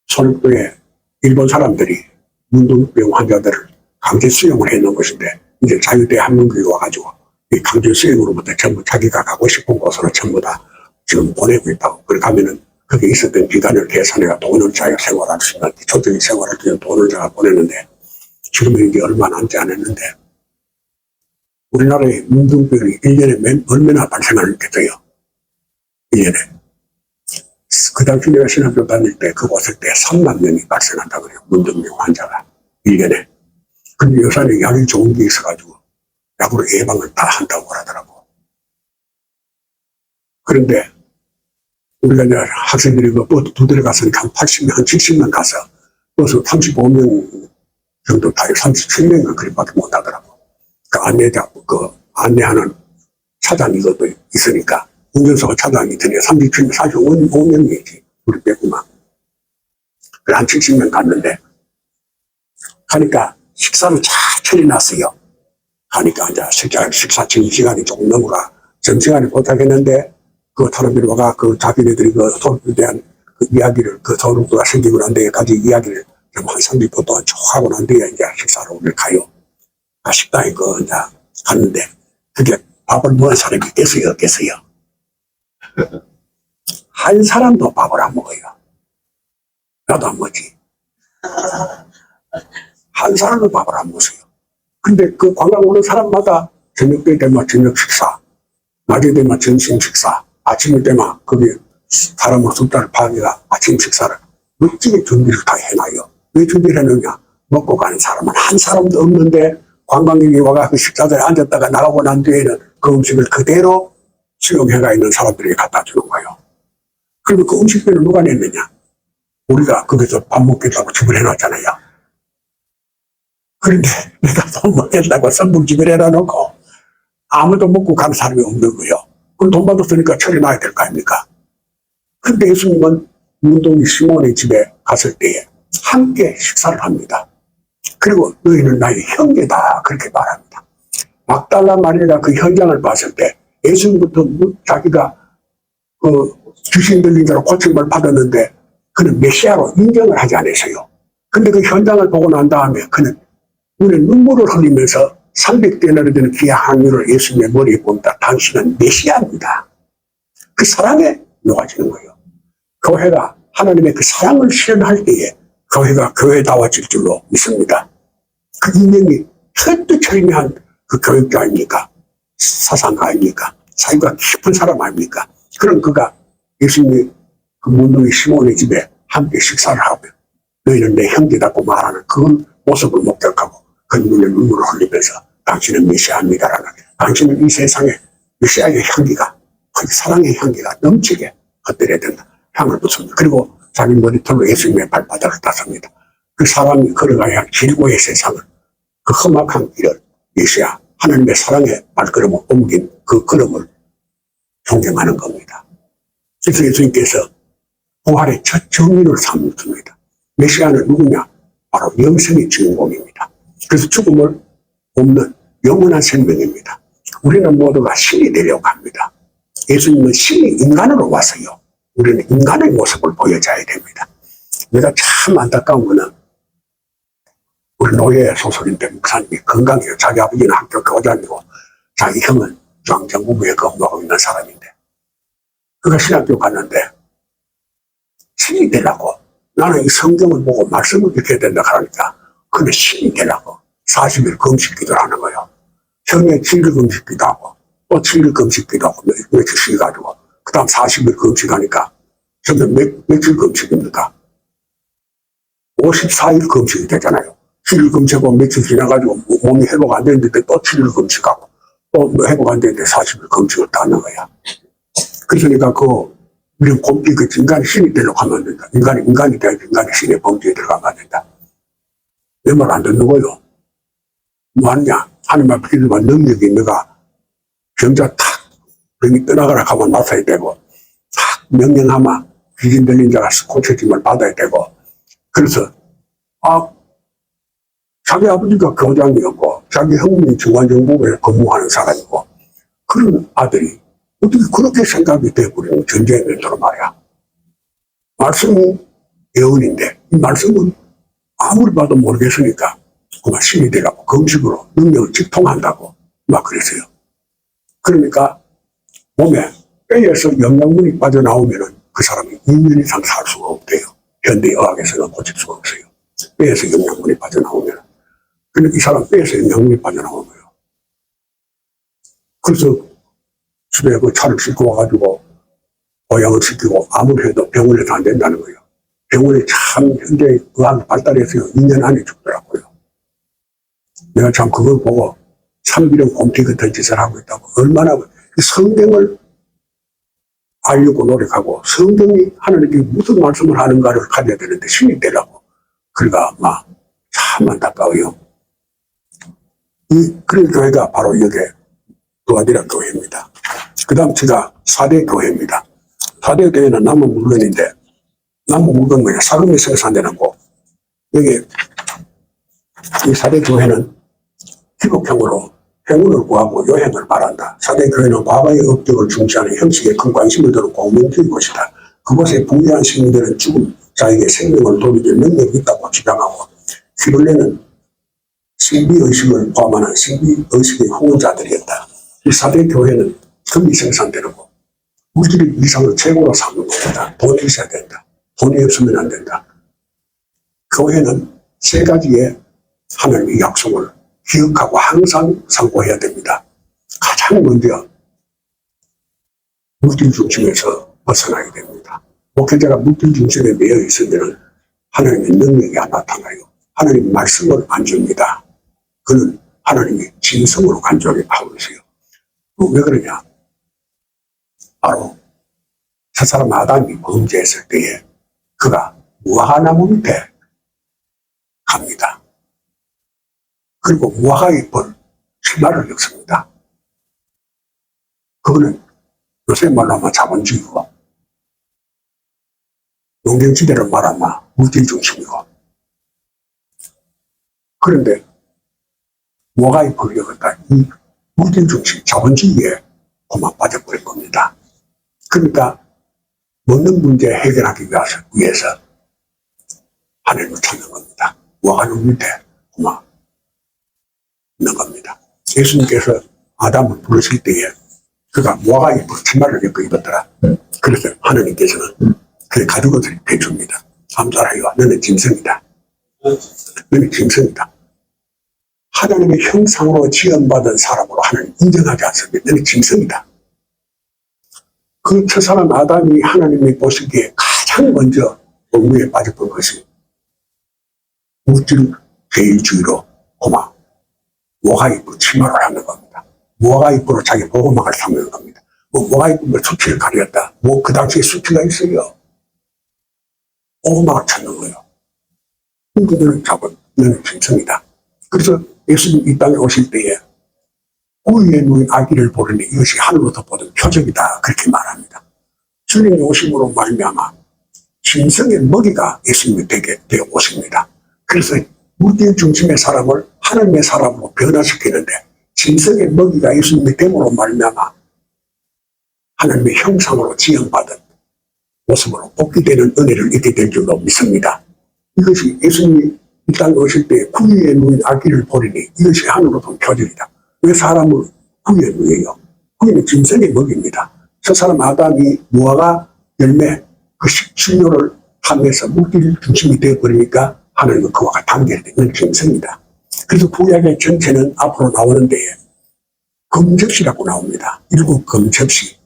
손옥도에 일본 사람들이 문둥병 환자들을 강제 수용을 해놓은 것인데, 이제 자유대한민국에 와가지고 이 강제 수용으로부터 전부 자기가 가고 싶은 곳으로 전부 다 지금 보내고 있다고. 그래 가면은 거기 있었던 기간을 계산해가 돈을 자기가 생활할 수 있는, 조정이 생활할 수 있는 돈을 제가 보냈는데, 지금은 이제 얼마 남지 않았는데, 우리나라의 문둥병이 1년에 얼마나 발생을 했겠어요? 1년에. 그 당시 내가 신학교 다닐 때 그곳에 때 3만 명이 발생한다고 그래요. 문둥병 환자가. 1년에. 근데 요새는 약이 좋은 게 있어가지고 약으로 예방을 다 한다고 하더라고. 그런데 우리가 이제 학생들이 그 버스 2대를 갔으니까 한 80명, 한 70명 가서 버스 35명 정도 타요. 37명은 그리밖에 못 하더라고. 그 안내자, 그 안내하는 차장이 그것도 있으니까, 운전소가 차장이 있으니까 37명, 45명이지. 우리 빼고만. 그래, 한 70명 갔는데, 하니까 식사를 잘 차려놨어요. 하니까 이제 식사 시간이 조금 넘어가 점심시간에 도착했는데, 그 사람들이 와가 그 자기네들이 그 서울에 대한 그 이야기를, 그 서울도가 생기고 난 데까지 이야기를 좀 한 30분 동안 쭉 하고 난 뒤에 이제 식사로 우리를 가요. 아, 식당에 그 이제 갔는데, 그게 밥을 먹은 사람이 있겠어요, 없겠어요? 한 사람도 밥을 안 먹어요. 나도 안 먹지. 한 사람도 밥을 안 먹어요. 근데 그 관광 오는 사람마다 저녁 때 되면 저녁 식사, 낮에 되면 점심 식사, 아침에 되면 거기 사람의 숫자를 파악해가 아침 식사를 멋지게 준비를 다 해놔요. 왜 준비를 해놓냐? 먹고 가는 사람은 한 사람도 없는데, 관광객이 와가 그 식사자에 앉았다가 나가고 난 뒤에는 그 음식을 그대로 수용해가 있는 사람들에게 갖다 주는 거예요. 그리고 그 음식들을 누가 냈느냐? 우리가 거기서 밥 먹겠다고 지불해놨잖아요. 그런데 내가 돈 먹겠다고 선불 지불해놔놓고 아무도 먹고 가는 사람이 없는 거예요. 그럼 돈 받았으니까 처리놔야 될 거 아닙니까? 근데 예수님은 문둥이 시몬의 집에 갔을 때에 함께 식사를 합니다. 그리고 너희는 나의 형제다, 그렇게 말합니다. 막달라 마리아가 그 현장을 봤을 때 예수님부터 자기가 그 귀신 들린 자로 고침을 받았는데 그는 메시아로 인정을 하지 않았어요. 근데 그 현장을 보고 난 다음에 그는 눈에 눈물을 흘리면서 300데나리 되는 귀한 향유를 예수님의 머리에 봅니다. 당신은 메시아입니다. 그 사랑에 녹아지는 거예요. 교회가 하나님의 그 사랑을 실현할 때에 교회가 교회다워질 줄로 믿습니다. 그 인연이 철두철미한 그 교육자 아닙니까? 사상가 아닙니까? 사유가 깊은 사람 아닙니까? 그런 그가 예수님이 그 문둥이 시몬의 집에 함께 식사를 하고 너희는 내 형제다고 말하는 그 모습을 목격하고 그 눈에 눈물을 흘리면서 당신은 메시아입니다라는, 당신은 이 세상에 메시아의 향기가, 그 사랑의 향기가 넘치게 흩어져야 된다. 향을 붓습니다. 그리고 자기 머리털로 예수님의 발바닥을 닦습니다. 그 사람이 걸어가야 할 길고의 세상을, 그 험악한 길을 메시아, 하나님의 사랑의 발걸음을 옮긴 그 걸음을 존경하는 겁니다. 그래서 예수님께서 부활의 첫 정인을 삼습니다. 메시아는 누구냐? 바로 영생의 주인공입니다. 그래서 죽음을 없는 영원한 생명입니다. 우리는 모두가 신이 되려고 합니다. 예수님은 신이 인간으로 왔어요. 우리는 인간의 모습을 보여줘야 됩니다. 내가 참 안타까운 거는 우리 노예 소설인데 목사님이 건강해요. 자기 아버지는 학교 교장이고 자기 형은 중앙정부부에 근무하고 있는 사람인데 그가 신학교 갔는데 신이 되려고 나는 이 성경을 보고 말씀을 읽게 된다 하니까 근데 신이 되려고 40일 금식기도를 하는 거예요. 처음에 7일 금식기도 하고 또 7일 금식기도 하고 며칠 쉬어가지고 그 다음 40일 금식하니까 저는 며칠 금식입니까? 54일 금식이 되잖아요. 7일 금식하고 며칠 지나가지고 몸이 회복 안 되는데 또 7일 금식하고 또 회복 안 되는데 40일 금식을 다 하는 거야. 그래서 내가 이런 곰피 인간이 신이 되려고 하면 안 된다. 인간이 돼야 인간이 신의 범죄에 들어가면 안 된다. 내 말 안 듣는 거요. 뭐 하느냐? 하나님 앞에 기도만 능력이 있는가? 병자 탁, 병이 떠나가라 하면 나서야 되고, 탁, 명령하면 귀신 들린 자가 고쳐짐을 받아야 되고, 그래서, 자기 아버지가 교장이었고, 자기 형님이 중앙정부에 근무하는 사람이고, 그런 아들이 어떻게 그렇게 생각이 되어버리는 전쟁에 멘토로 말이야. 말씀은 예언인데, 이 말씀은 아무리 봐도 모르겠으니까, 그만 신이 되라고 금식으로 능력을 직통한다고 막 그랬어요. 그러니까 몸에 뼈에서 영양분이 빠져나오면은 그 사람이 2년 이상 살 수가 없대요. 현대의학에서는 고칠 수가 없어요. 뼈에서 영양분이 빠져나오면. 그러니까 이 사람 뼈에서 영양분이 빠져나오는 거예요. 그래서 집에 그 차를 싣고 와가지고 보양을 시키고 아무리 해도 병원에서 안 된다는 거예요. 병원에 참 현재 의학이 발달해서요. 2년 안에 죽더라고요. 내가 참 그걸 보고 참기름 곰피 같은 짓을 하고 있다고. 얼마나 성경을 알려고 노력하고 성경이 하나님께 무슨 말씀을 하는가를 가져야 되는데 신이 되라고. 그러니까 막 참 안타까워요. 그런 교회가 바로 여기 도와드라 교회입니다. 그 다음 제가 4대 교회입니다. 4대 교회는 나무 물건인데 나무 물건 뭐냐 사금이 생산되는 곳. 여기 이 4대 교회는 기독형으로 행운을 구하고 요행을 말한다. 4대 교회는 과거의 업적을 중시하는 형식에 큰 관심을 두는 공동체의 곳이다. 그곳에 부유한 시민들은 죽은 자에게 생명을 돌려줄 능력이 있다고 주장하고 기블레는 신비의식을 포함하는 신비의식의 후원자들이었다. 이 4대 교회는 금이 생산되는 곳, 물질의 이상을 최고로 삼는 곳이다. 돈이 있어야 된다. 돈이 없으면 안 된다. 교회는 3가지의 하나님의 약속을 기억하고 항상 상고해야 됩니다. 가장 먼저 물질 중심에서 벗어나야 됩니다. 목회자가 물질 중심에 매여 있으면 하나님의 능력이 안 나타나요. 하나님 말씀을 안 줍니다. 그는 하나님의 진성으로 간절히 하고 있어요. 왜 그러냐? 바로 저 사람 아담이 범죄했을 때에 그가 무화과나무 밑에 갑니다. 그리고 무화과의 벌, 치마를 엮습니다. 그거는 요새 말로 하면 자본주의고, 농경지대로 말하면 물질 중심이고, 그런데 무화과의 벌을 엮었다. 이 물질 중심, 자본주의에 그만 빠져버릴 겁니다. 그러니까 먹는 문제 해결하기 위해서 하나님을 찾는 겁니다. 무화과나무 밑에 그만 있는 겁니다. 예수님께서 아담을 부르실 때에 그가 무화과의 치마를 입고 입었더라. 그래서 하나님께서는 그래 가지고 해줍니다. 감사하여 너는 짐승이다. 너는 짐승이다. 하나님의 형상으로 지음받은 사람으로 하나님 인정하지 않습니다. 너는 짐승이다. 그 첫 사람 아담이 하나님이 보시기에 가장 먼저 원무에 빠졌던 것이 물질 제일주의로 고마 무화과 잎으로 치마를 하는 겁니다. 무화과 잎으로 자기 보호막을 삼는 겁니다. 무화과 잎으로 수치를 가렸다. 그 당시에 수치가 있어요. 보호막을 찾는 거예요. 그들은 너는 짐승이다. 그래서 예수님 이 땅에 오실 때에 우위에 누인 아기를 보르니 이것이 하늘로부터 보던 표적이다. 그렇게 말합니다. 주님의 오심으로 말미암아 짐승의 먹이가 예수님이 되어 오십니다. 그래서 물질 중심의 사람을 하나님의 사람으로 변화시키는데 짐승의 먹이가 예수님의 됨으로 말미암아 하나님의 형상으로 지음받은 모습으로 복귀되는 은혜를 잊게 될 줄로 믿습니다. 이것이 예수님이 이 땅에 오실 때 구유에 누인 아기를 보리니 이것이 하늘로부터 표적이다. 왜 사람을 구유에 누여요? 구유는 짐승의 먹입니다. 저 사람 아담이 무화과 열매 그 식신료를 하면서 물질 중심이 되어버리니까 하나님은 그와 단결되는 짐승이다. 그래서 구약의 전체는 앞으로 나오는데 금접시라고 나옵니다. 일곱 금접시.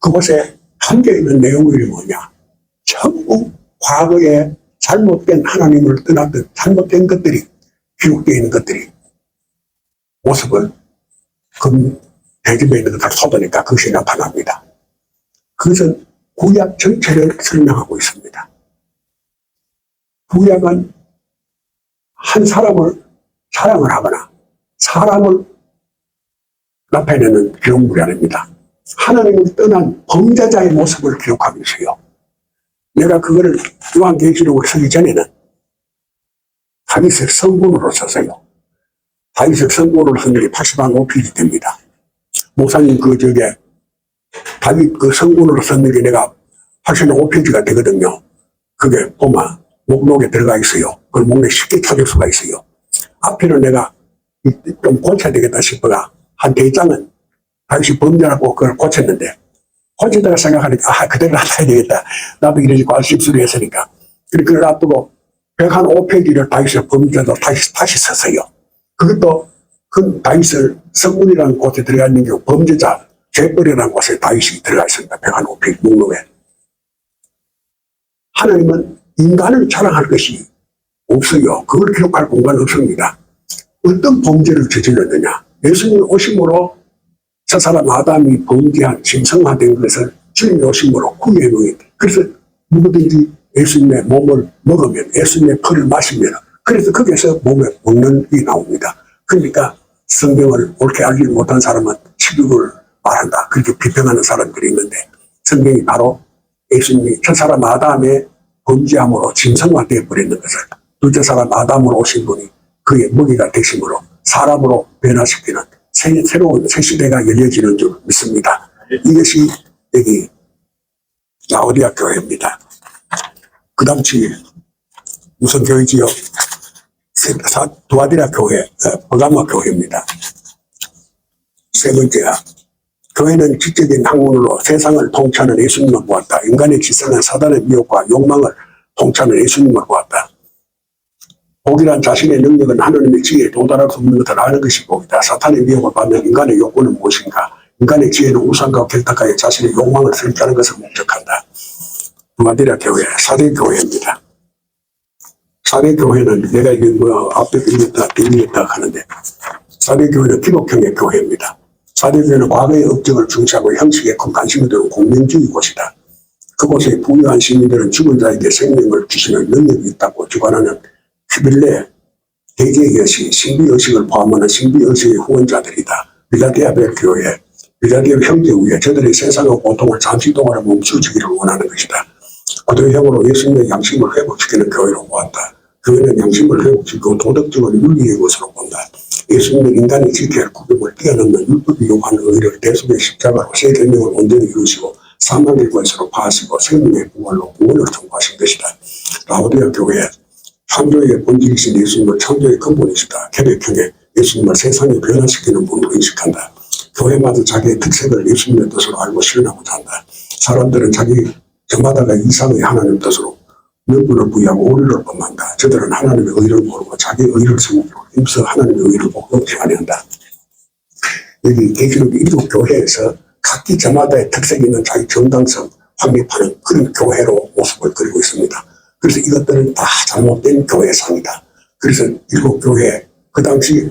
그곳에 담겨있는 내용이 뭐냐? 전부 과거에 잘못된 하나님을 떠났던 잘못된 것들이 기록되어 있는 것들이 모습을 대집에 있는 것을 쏟으니까 그것이 나타납니다. 그것은 구약 전체를 설명하고 있습니다. 구약은 한 사람을 사랑을 하거나 사람을 나타내는 기록물이 아닙니다. 하나님을 떠난 범죄자의 모습을 기록하고 있어요. 내가 그거를 요한계시록을 쓰기 전에는 다윗의 성군으로 썼어요. 다윗의 성군으로 쓴 게 85페이지 됩니다. 목사님 다윗 그 성군으로 썼는 게 내가 85페이지가 되거든요. 그게 보면 목록에 들어가 있어요. 그걸 목록에 쉽게 찾을 수가 있어요. 앞에는 내가 좀 고쳐야 되겠다 싶어가 한 대장은 다윗이 범죄라고 그걸 고쳤는데 고치다가 생각하니까 그대로 놔둬야 되겠다. 나도 이러지 괄씹수를 했으니까. 그걸 놔두고 105페이지를 다윗의 범죄도 다시 썼어요. 그것도 그 다윗을 성문이라는 곳에 들어가 있는 게 범죄자 죄벌이라는 곳에 다윗이 들어가 있습니다. 105페이지 목록에. 하나님은 인간을 자랑할 것이 없어요. 그걸 기록할 공간은 없습니다. 어떤 범죄를 저질렀느냐? 예수님이 오심으로 저 사람 아담이 범죄한 짐승화된 것을 주님이 오심으로 구해 놓은. 그래서 누구든지 예수님의 몸을 먹으면 예수님의 피를 마시면 그래서 거기에서 몸에 먹는 게 나옵니다. 그러니까 성경을 옳게 알지 못한 사람은 치욕을 말한다. 그렇게 비평하는 사람들이 있는데 성경이 바로 예수님이 저 사람 아담의 범죄함으로 짐승화되어 버리는 것을 둘째 사람 아담으로 오신 분이 그의 먹이가 되심으로 사람으로 변화시키는 새로운 새 시대가 열려지는 줄 믿습니다. 이것이 여기 라오디아 교회입니다. 그 다음치 무슨 교회지요? 두아디라 교회, 버가마 교회입니다. 세 번째가 교회는 지적인 학문으로 세상을 통치하는 예수님을 보았다. 인간의 지성은 사단의 미혹과 욕망을 통치하는 예수님을 보았다. 복이란 자신의 능력은 하나님의 지혜에 도달할 수 없는 것을 아는 것이 복이다. 사탄의 미혹을 받는 인간의 욕구는 무엇인가? 인간의 지혜는 우상과 결탁하여 자신의 욕망을 설치하는 것을 목적한다. 두아디라 교회, 사대교회입니다. 사대교회는 내가 이게 앞에 빌렸다 하는데 사대교회는 기독형의 교회입니다. 사대교회는 과거의 업적을 중시하고 형식에 큰 관심이 드는 공명주의 곳이다. 그곳에 부유한 시민들은 죽은 자에게 생명을 주시는 능력이 있다고 주관하는 히빌레 대제의 여신, 신비의식을 포함하는 신비의식의 후원자들이다. 빌라델피아 교회, 빌라델피아 형제 위에 저들의 세상의 고통을 잠시 동안 멈춰주기를 원하는 것이다. 고도형으로 예수님의 양심을 회복시키는 교회로 보았다. 교회는 양심을 회복시키고 도덕적으로 윤리의 것으로 본다. 예수님은 인간이 지켜야 할 구별을 뛰어넘는 율법이 요구하는 의를 대속의 십자가로 새 생명을 온전히 이루시고 사망의 권세로 파하시고 생명의 부활로 구원을 통과하신 것이다. 라오디아 교회, 창조의 본질이신 예수님을 창조의 근본이시다. 개백형에 예수님을 세상에 변화시키는 분으로 인식한다. 교회마다 자기의 특색을 예수님의 뜻으로 알고 실현하고자 한다. 사람들은 자기 저마다가 이상의 하나님 뜻으로 명분을 부여하고 오류를 범한다. 저들은 하나님의 의를 모르고 자기의 의를 세우기로 힘써 하나님의 의를 복잡히 아니한다. 여기 계시록 일곱 교회에서 각기 저마다의 특색이 있는 자기 정당성 확립하는 그런 교회로 모습을 그리고 있습니다. 그래서 이것들은 다 잘못된 교회상이다. 그래서 일곱 교회, 그 당시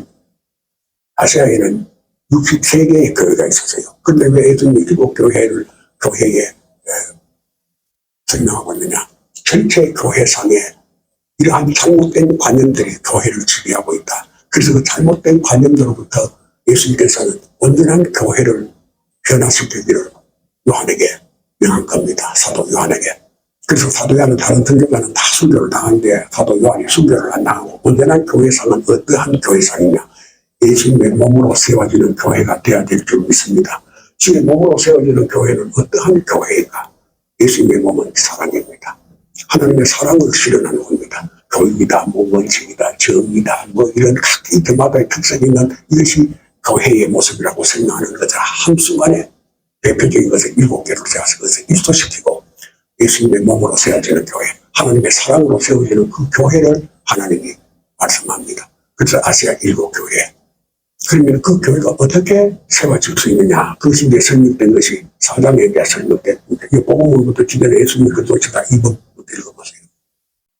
아시아에는 63개의 교회가 있었어요. 그런데 왜 예수님이 일곱 교회에 설명하고 있느냐? 전체 교회상에 이러한 잘못된 관념들이 교회를 지배하고 있다. 그래서 그 잘못된 관념들로부터 예수님께서는 온전한 교회를 변화시키기를 요한에게 명한 겁니다. 사도 요한에게. 그래서 사도 요한은 다른 등교가는 다 순교를 당하는데 사도 요한이 순교를 안 당하고 온전한 교회상은 어떠한 교회상이냐? 예수님의 몸으로 세워지는 교회가 되어야 될 줄 믿습니다. 주의 몸으로 세워지는 교회는 어떠한 교회인가? 예수님의 몸은 사랑입니다. 하나님의 사랑을 실현하는 겁니다. 교육이다, 원칙이다, 정의다, 이런 각기 저마다의 특색이 있는 이것이 교회의 모습이라고 생각하는 거죠. 한순간에 대표적인 것을 7개를 세워서 그것을 일소시키고 예수님의 몸으로 세워지는 교회. 하나님의 사랑으로 세워지는 그 교회를 하나님이 말씀합니다. 그래서 아시아 일곱 교회. 그러면 그 교회가 어떻게 세워질 수 있느냐. 그것이 이제 설명된 것이 4장에 이제 설명된, 이 복음으로부터 기존에 예수님이 그 도시다 2번부터 읽어보세요.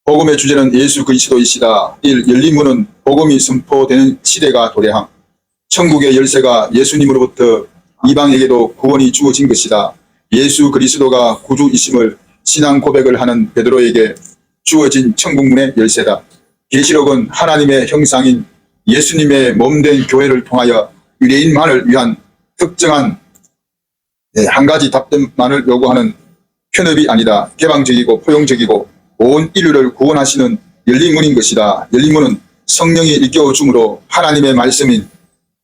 복음의 주제는 예수 그리스도이시다. 1. 열린 문은 복음이 선포되는 시대가 도래함. 천국의 열쇠가 예수님으로부터 이방에게도 구원이 주어진 것이다. 예수 그리스도가 구주이심을 신앙 고백을 하는 베드로에게 주어진 천국문의 열쇠다. 계시록은 하나님의 형상인 예수님의 몸된 교회를 통하여 유대인만을 위한 특정한 한 가지 답변만을 요구하는 편협이 아니다. 개방적이고 포용적이고 온 인류를 구원하시는 열린 문인 것이다. 열린 문은 성령이 일깨워줌으로 하나님의 말씀인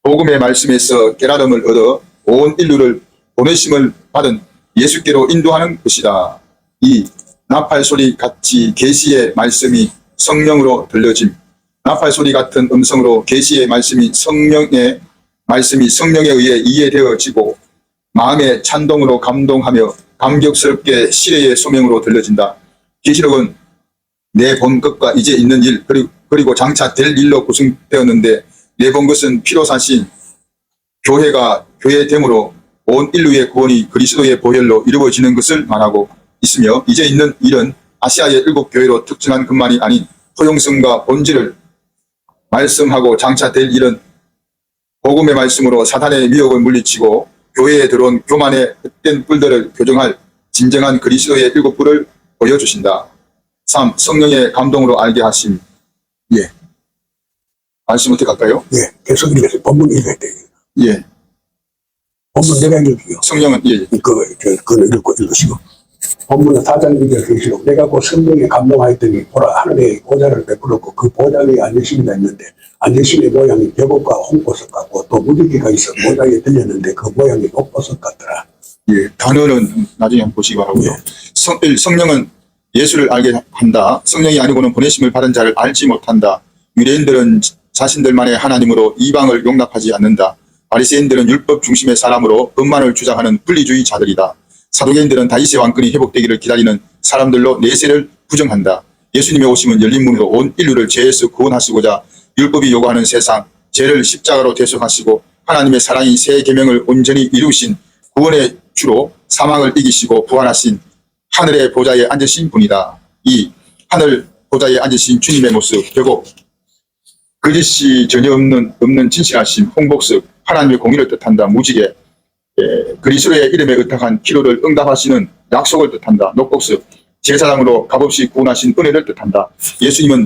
복음의 말씀에서 깨달음을 얻어 온 인류를 보내심을 받은 예수께로 인도하는 것이다. 2. 나팔소리 같이 계시의 말씀이 성령으로 들려짐. 나팔소리 같은 음성으로 계시의 말씀이 성령에 의해 이해되어지고 마음의 찬동으로 감동하며 감격스럽게 시대의 소명으로 들려진다. 계시록은 내 본 것과 이제 있는 일 그리고 장차 될 일로 구성되었는데 내 본 것은 피로 사신 교회가 교회됨으로 온 인류의 구원이 그리스도의 보혈로 이루어지는 것을 말하고 있으며 이제 있는 일은 아시아의 일곱 교회로 특정한 것만이 아닌 포용성과 본질을 말씀하고 장차 될 일은 복음의 말씀으로 사탄의 미혹을 물리치고 교회에 들어온 교만의 헛된 뿔들을 교정할 진정한 그리스도의 일곱 뿔을 보여주신다. 3. 성령의 감동으로 알게 하심. 예. 말씀 어떻게 갈까요? 예, 계속 읽어서 본문 읽어야 돼요. 예. 본문 내가 읽을게요. 성령은 예. 그거 읽으시고. 본문은 4장 2절 계시록 내가 그 성령에 감동하였더니 보라 하늘에 보좌를 베풀었고 그 보좌 위에 앉으심이 있는데 앉으심의 모양이 벽옥과 홍보석 같고 또 무지개가 있어 보좌에 들렸는데 그 모양이 녹보석 같더라. 예. 단어는 나중에 한번 보시기 바라고요. 예. 성령은 예수를 알게 한다. 성령이 아니고는 보내심을 받은 자를 알지 못한다. 유대인들은 자신들만의 하나님으로 이방을 용납하지 않는다. 바리새인들은 율법 중심의 사람으로 법만을 주장하는 분리주의자들이다. 사두개인들은 다윗의 왕권이 회복되기를 기다리는 사람들로 내세를 부정한다. 예수님의 오심은 열린 문으로 온 인류를 죄에서 구원하시고자 율법이 요구하는 세상, 죄를 십자가로 대속하시고 하나님의 사랑인 새 계명을 온전히 이루신 구원의 주로 사망을 이기시고 부활하신 하늘의 보좌에 앉으신 분이다. 2. 하늘 보좌에 앉으신 주님의 모습, 벽옥, 거짓이 전혀 없는 진실하심, 홍복석, 하나님의 공의를 뜻한다. 무지개, 그리스도의 이름에 의탁한 기도를 응답하시는 약속을 뜻한다. 녹복석, 제사장으로 값없이 구원하신 은혜를 뜻한다. 예수님은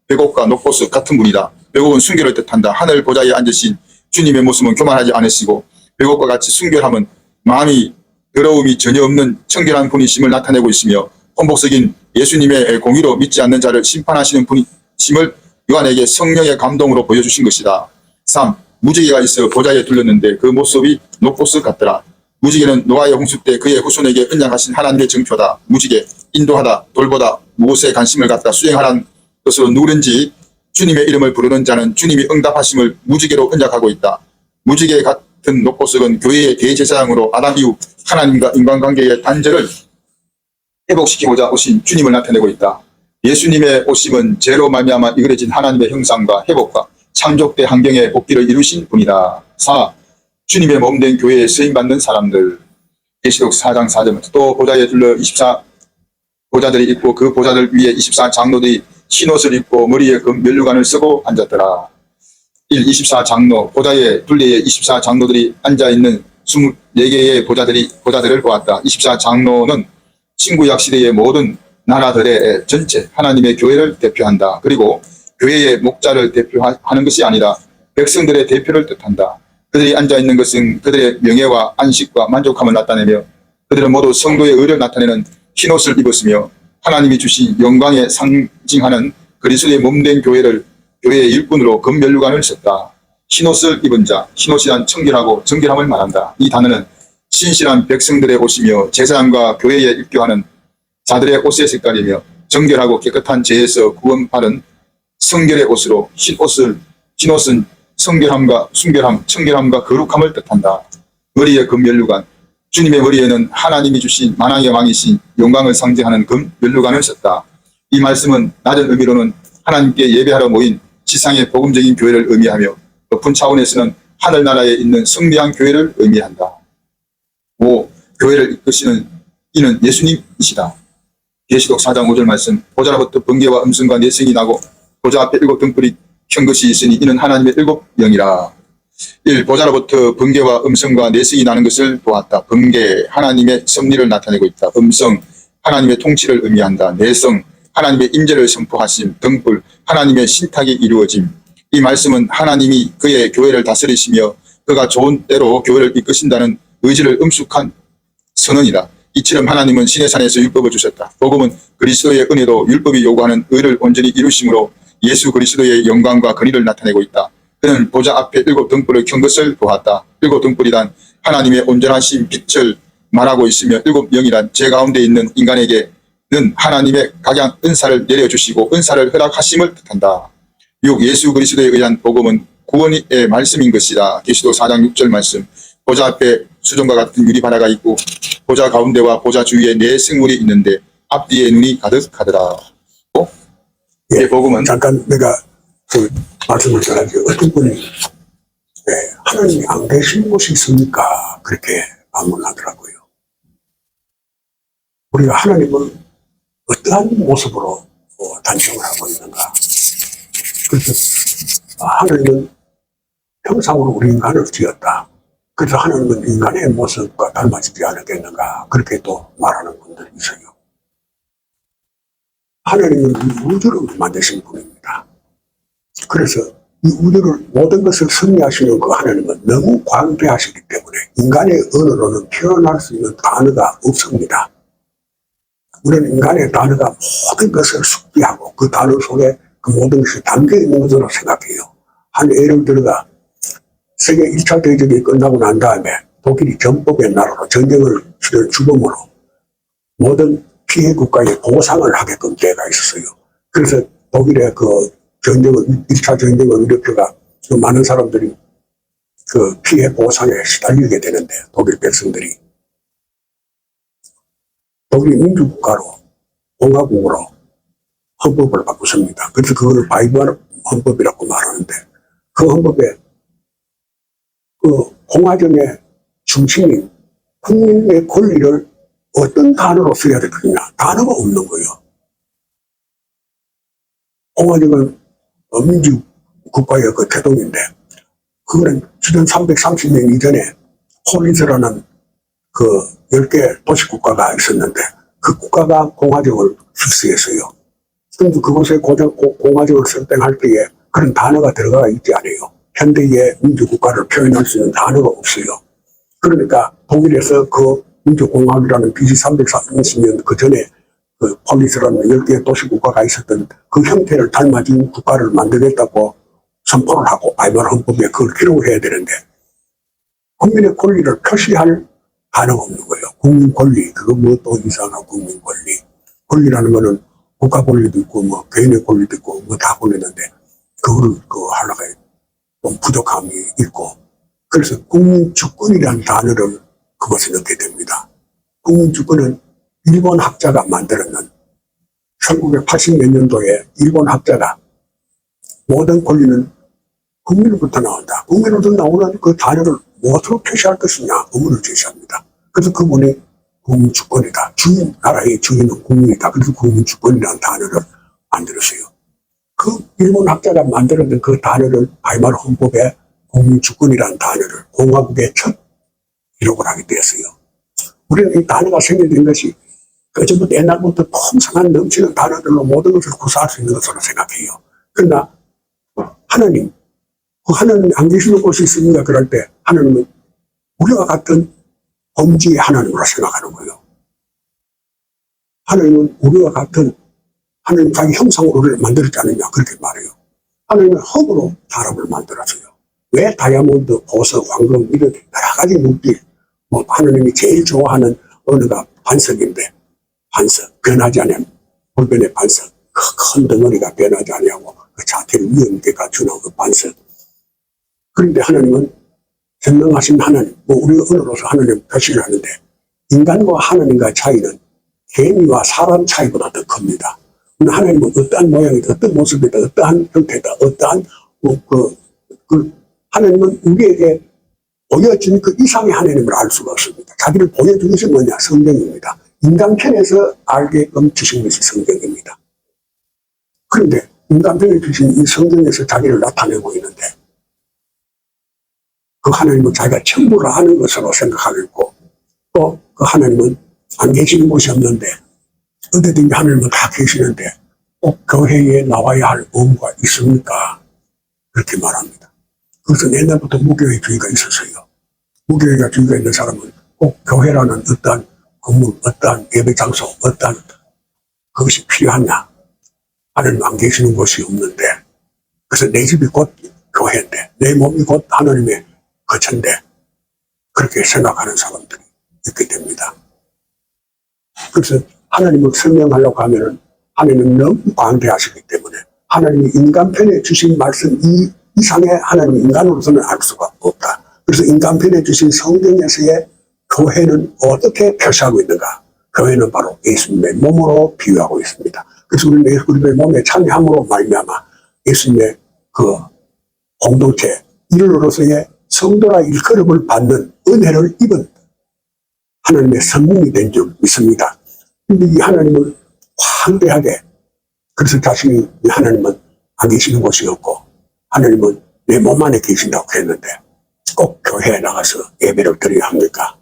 벽옥과 녹복석 같은 분이다. 벽옥은 순결을 뜻한다. 하늘 보좌에 앉으신 주님의 모습은 교만하지 않으시고 벽옥과 같이 순결함은 마음이 더러움이 전혀 없는 청결한 분이심을 나타내고 있으며 홍복석인 예수님의 공의로 믿지 않는 자를 심판하시는 분이심을 요한에게 성령의 감동으로 보여주신 것이다. 3. 무지개가 있어 보좌에 둘렸는데 그 모습이 녹보석 같더라. 무지개는 노아의 홍수 때 그의 후손에게 언약하신 하나님의 증표다. 무지개, 인도하다, 돌보다, 무엇에 관심을 갖다 수행하라는 것으로 누구든지 주님의 이름을 부르는 자는 주님이 응답하심을 무지개로 언약하고 있다. 무지개 같은 녹보석은 교회의 대제사장으로 아담 이후 하나님과 인간관계의 단절을 회복시키고자 오신 주님을 나타내고 있다. 예수님의 오심은 죄로 말미암아 이그러진 하나님의 형상과 회복과 창조대 환경의 복귀를 이루신 분이다. 4. 주님의 몸된 교회에 쓰임받는 사람들. 계시록 4장 4절. 또 보좌에 둘러 24 보좌들이 있고 그 보좌들 위에 24 장로들이 흰옷을 입고 머리에 금 면류관을 쓰고 앉았더라. 1. 24 장로. 보좌의 둘레에 24 장로들이 앉아있는 24개의 보좌들을 보았다. 24 장로는 신구약 시대의 모든 나라들의 전체 하나님의 교회를 대표한다. 그리고 교회의 목자를 대표하는 것이 아니라 백성들의 대표를 뜻한다. 그들이 앉아있는 것은 그들의 명예와 안식과 만족함을 나타내며 그들은 모두 성도의 의를 나타내는 흰옷을 입었으며 하나님이 주신 영광에 상징하는 그리스도의 몸된 교회의 일꾼으로 금면류관을 썼다. 흰옷을 입은 자, 흰옷이란 청결하고 정결함을 말한다. 이 단어는 신실한 백성들의 옷이며 제사장과 교회에 입교하는 자들의 옷의 색깔이며 정결하고 깨끗한 죄에서 구원받은 성결의 옷으로 흰옷은 성결함과 순결함, 청결함과 거룩함을 뜻한다. 머리에 금면류관, 주님의 머리에는 하나님이 주신 만왕의 왕이신 영광을 상징하는 금면류관을 썼다. 이 말씀은 낮은 의미로는 하나님께 예배하러 모인 지상의 복음적인 교회를 의미하며 높은 차원에서는 하늘나라에 있는 승리한 교회를 의미한다. 5. 교회를 이끄시는 이는 예수님이시다. 계시록 4장 5절 말씀. 보좌로부터 번개와 음성과 내성이 나고 보좌 앞에 7 등불이 켠 것이 있으니 이는 하나님의 7 영이라. 1. 보좌로부터 번개와 음성과 내성이 나는 것을 보았다. 번개, 하나님의 섭리를 나타내고 있다. 음성, 하나님의 통치를 의미한다. 내성, 하나님의 임재를 선포하심. 등불, 하나님의 신탁이 이루어짐. 이 말씀은 하나님이 그의 교회를 다스리시며 그가 좋은 때로 교회를 이끄신다는 의지를 음숙한 선언이다. 이처럼 하나님은 시내산에서 율법을 주셨다. 복음은 그리스도의 은혜도 율법이 요구하는 의를 온전히 이루심으로 예수 그리스도의 영광과 권위를 나타내고 있다. 그는 보좌 앞에 7 등불을 켠 것을 보았다. 7 등불이란 하나님의 온전하신 빛을 말하고 있으며 7 영이란 제 가운데 있는 인간에게는 하나님의 각양 은사를 내려주시고 은사를 허락하심을 뜻한다. 6. 예수 그리스도에 의한 복음은 구원의 말씀인 것이다. 계시록 4장 6절 말씀. 보좌 앞에 수정과 같은 유리바라가 있고 보좌 가운데와 보좌 주위에 4 생물이 있는데 앞뒤에 눈이 가득하더라. 이 복음은 잠깐 내가 그 말씀을 전하지 어떤 분이 하나님이 안 계신 곳이 있습니까? 그렇게 반문하더라고요. 우리가 하나님을 어떠한 모습으로 단정을 하고 있는가? 그래서 하나님은 형상으로 우리 인간을 지었다. 그래서 하나님은 인간의 모습과 닮아지지 않겠는가? 그렇게 또 말하는 분들이 있어요. 하나님은 이 우주를 만드신 분입니다. 그래서 이 우주를 모든 것을 섭리하시는 그 하나님은 너무 광대하시기 때문에 인간의 언어로는 표현할 수 있는 단어가 없습니다. 우리는 인간의 단어가 모든 것을 숙지하고 그 단어 속에 그 모든 것이 담겨 있는 것으로 생각해요. 한 예를 들어가 세계 1차 대전이 끝나고 난 다음에 독일이 전복의 나라로 전쟁을 치를 주범으로 모든 피해 국가에 보상을 하게끔 때가 있었어요. 그래서 독일의 그 전쟁을, 1차 전쟁을 일으켜가 많은 사람들이 그 피해 보상에 시달리게 되는데 독일 백성들이 독일이 민주국가로 공화국으로 헌법을 바꿨습니다. 그래서 그걸 바이블 헌법이라고 말하는데 그 헌법에 그 공화정의 중심인 국민의 권리를 어떤 단어로 써야 되겠냐? 단어가 없는 거예요. 공화정은 민주국가의 그 태동인데 그거는 지난 330년 이전에 폴리스라는 그 10개 도시국가가 있었는데 그 국가가 공화정을 실시했어요. 그런데 그곳에 공화정을 설정할 때에 그런 단어가 들어가 있지 않아요. 현대의 민주국가를 표현할 수 있는 단어가 없어요. 그러니까 독일에서 그 민주공화국이라는 BC 330년 그 전에 그 폴리스라는 10개의 도시국가가 있었던 그 형태를 닮아진 국가를 만들겠다고 선포를 하고 바이블 헌법에 그걸 기록을 해야 되는데 국민의 권리를 표시할 단어가 없는 거예요. 국민 권리, 그거 뭐 또 이상한 국민 권리. 권리라는 거는 국가 권리도 있고 뭐 개인의 권리도 있고 뭐 다 권리인데 그거를 하려고 좀 부족함이 있고 그래서 국민주권이라는 단어를 그것에 넣게 됩니다. 국민주권은 일본 학자가 만들었는 1980몇 년도에 일본 학자가 모든 권리는 국민으로부터 나온다. 국민으로부터 나오는 그 단어를 무엇으로 표시할 것이냐 의문을 제시합니다. 그래서 그분이 국민주권이다. 나라의 주인은 국민이다. 그래서 국민주권이라는 단어를 만들었어요. 그 일본 학자가 만들었던 그 단어를 바이블 헌법에 국민주권이라는 단어를 공화국의 첫 기록을 하게 되었어요. 우리는 이 단어가 생겨진 것이 그전부터 옛날부터 풍성한 넘치는 단어들로 모든 것을 구사할 수 있는 것으로 생각해요. 그러나 하나님, 하나님이 안 계시는 곳이 있습니다. 그럴 때 하나님은 우리와 같은 범지의 하나님으로 생각하는 거예요. 하나님은 우리와 같은 하나님 자기 형상으로 우리를 만들었지 않느냐 그렇게 말해요. 하나님은 흙으로 사람을 만들었어요. 왜 다이아몬드, 보석, 황금 이런 여러 가지 물질 뭐 하나님이 제일 좋아하는 언어가 반석인데 반석, 변하지 않는 불변의 반석, 큰 덩어리가 변하지 않냐고 그 자태를 위험 있게 갖추는 그 반석. 그런데 하나님은 전능하신 하나님, 뭐 우리 언어로서 하나님 표시를 하는데 인간과 하나님과의 차이는 개미와 사람 차이보다 더 큽니다. 하나님은 어떠한 모양이다, 어떤 모습이다, 어떠한 형태다, 어떠한 하나님은 우리에게 보여준 그 이상의 하나님을 알 수가 없습니다. 자기를 보여준 것이 뭐냐? 성경입니다. 인간편에서 알게끔 주신 것이 성경입니다. 그런데 인간편에 주신 이 성경에서 자기를 나타내고 있는데 그 하나님은 자기가 천부를 아는 것으로 생각하고 있고 또 그 하나님은 안 계시는 곳이 없는데 어디든지 하나님은 다 계시는데 꼭 교회에 나와야 할 의무가 있습니까? 그렇게 말합니다. 그래서 옛날부터 무교회주의가 있었어요. 무교회주의가 있는 사람은 꼭 교회라는 어떠한 건물, 어떠한 예배 장소, 어떠한 그것이 필요하냐? 하나님 안 계시는 곳이 없는데 그래서 내 집이 곧 교회인데 내 몸이 곧 하나님의 거처인데 그렇게 생각하는 사람들이 있게 됩니다. 그래서 하나님을 설명하려고 하면은 하나님은 너무 광대하시기 때문에 하나님이 인간편에 주신 말씀 이 이상의 하나님 인간으로서는 알 수가 없다. 그래서 인간편에 주신 성경에서의 교회는 어떻게 표시하고 있는가? 교회는 바로 예수님의 몸으로 비유하고 있습니다. 그래서 우리의 몸에 참여함으로 말미암아 예수님의 그 공동체 일로서의 성도라 일컬음을 받는 은혜를 입은 하나님의 성민이 된 줄 믿습니다. 근데 이 하나님을 광대하게 그래서 자신이 이 하나님은 안 계시는 곳이 없고 하나님은 내 몸 안에 계신다고 했는데 꼭 교회에 나가서 예배를 드려야 합니까?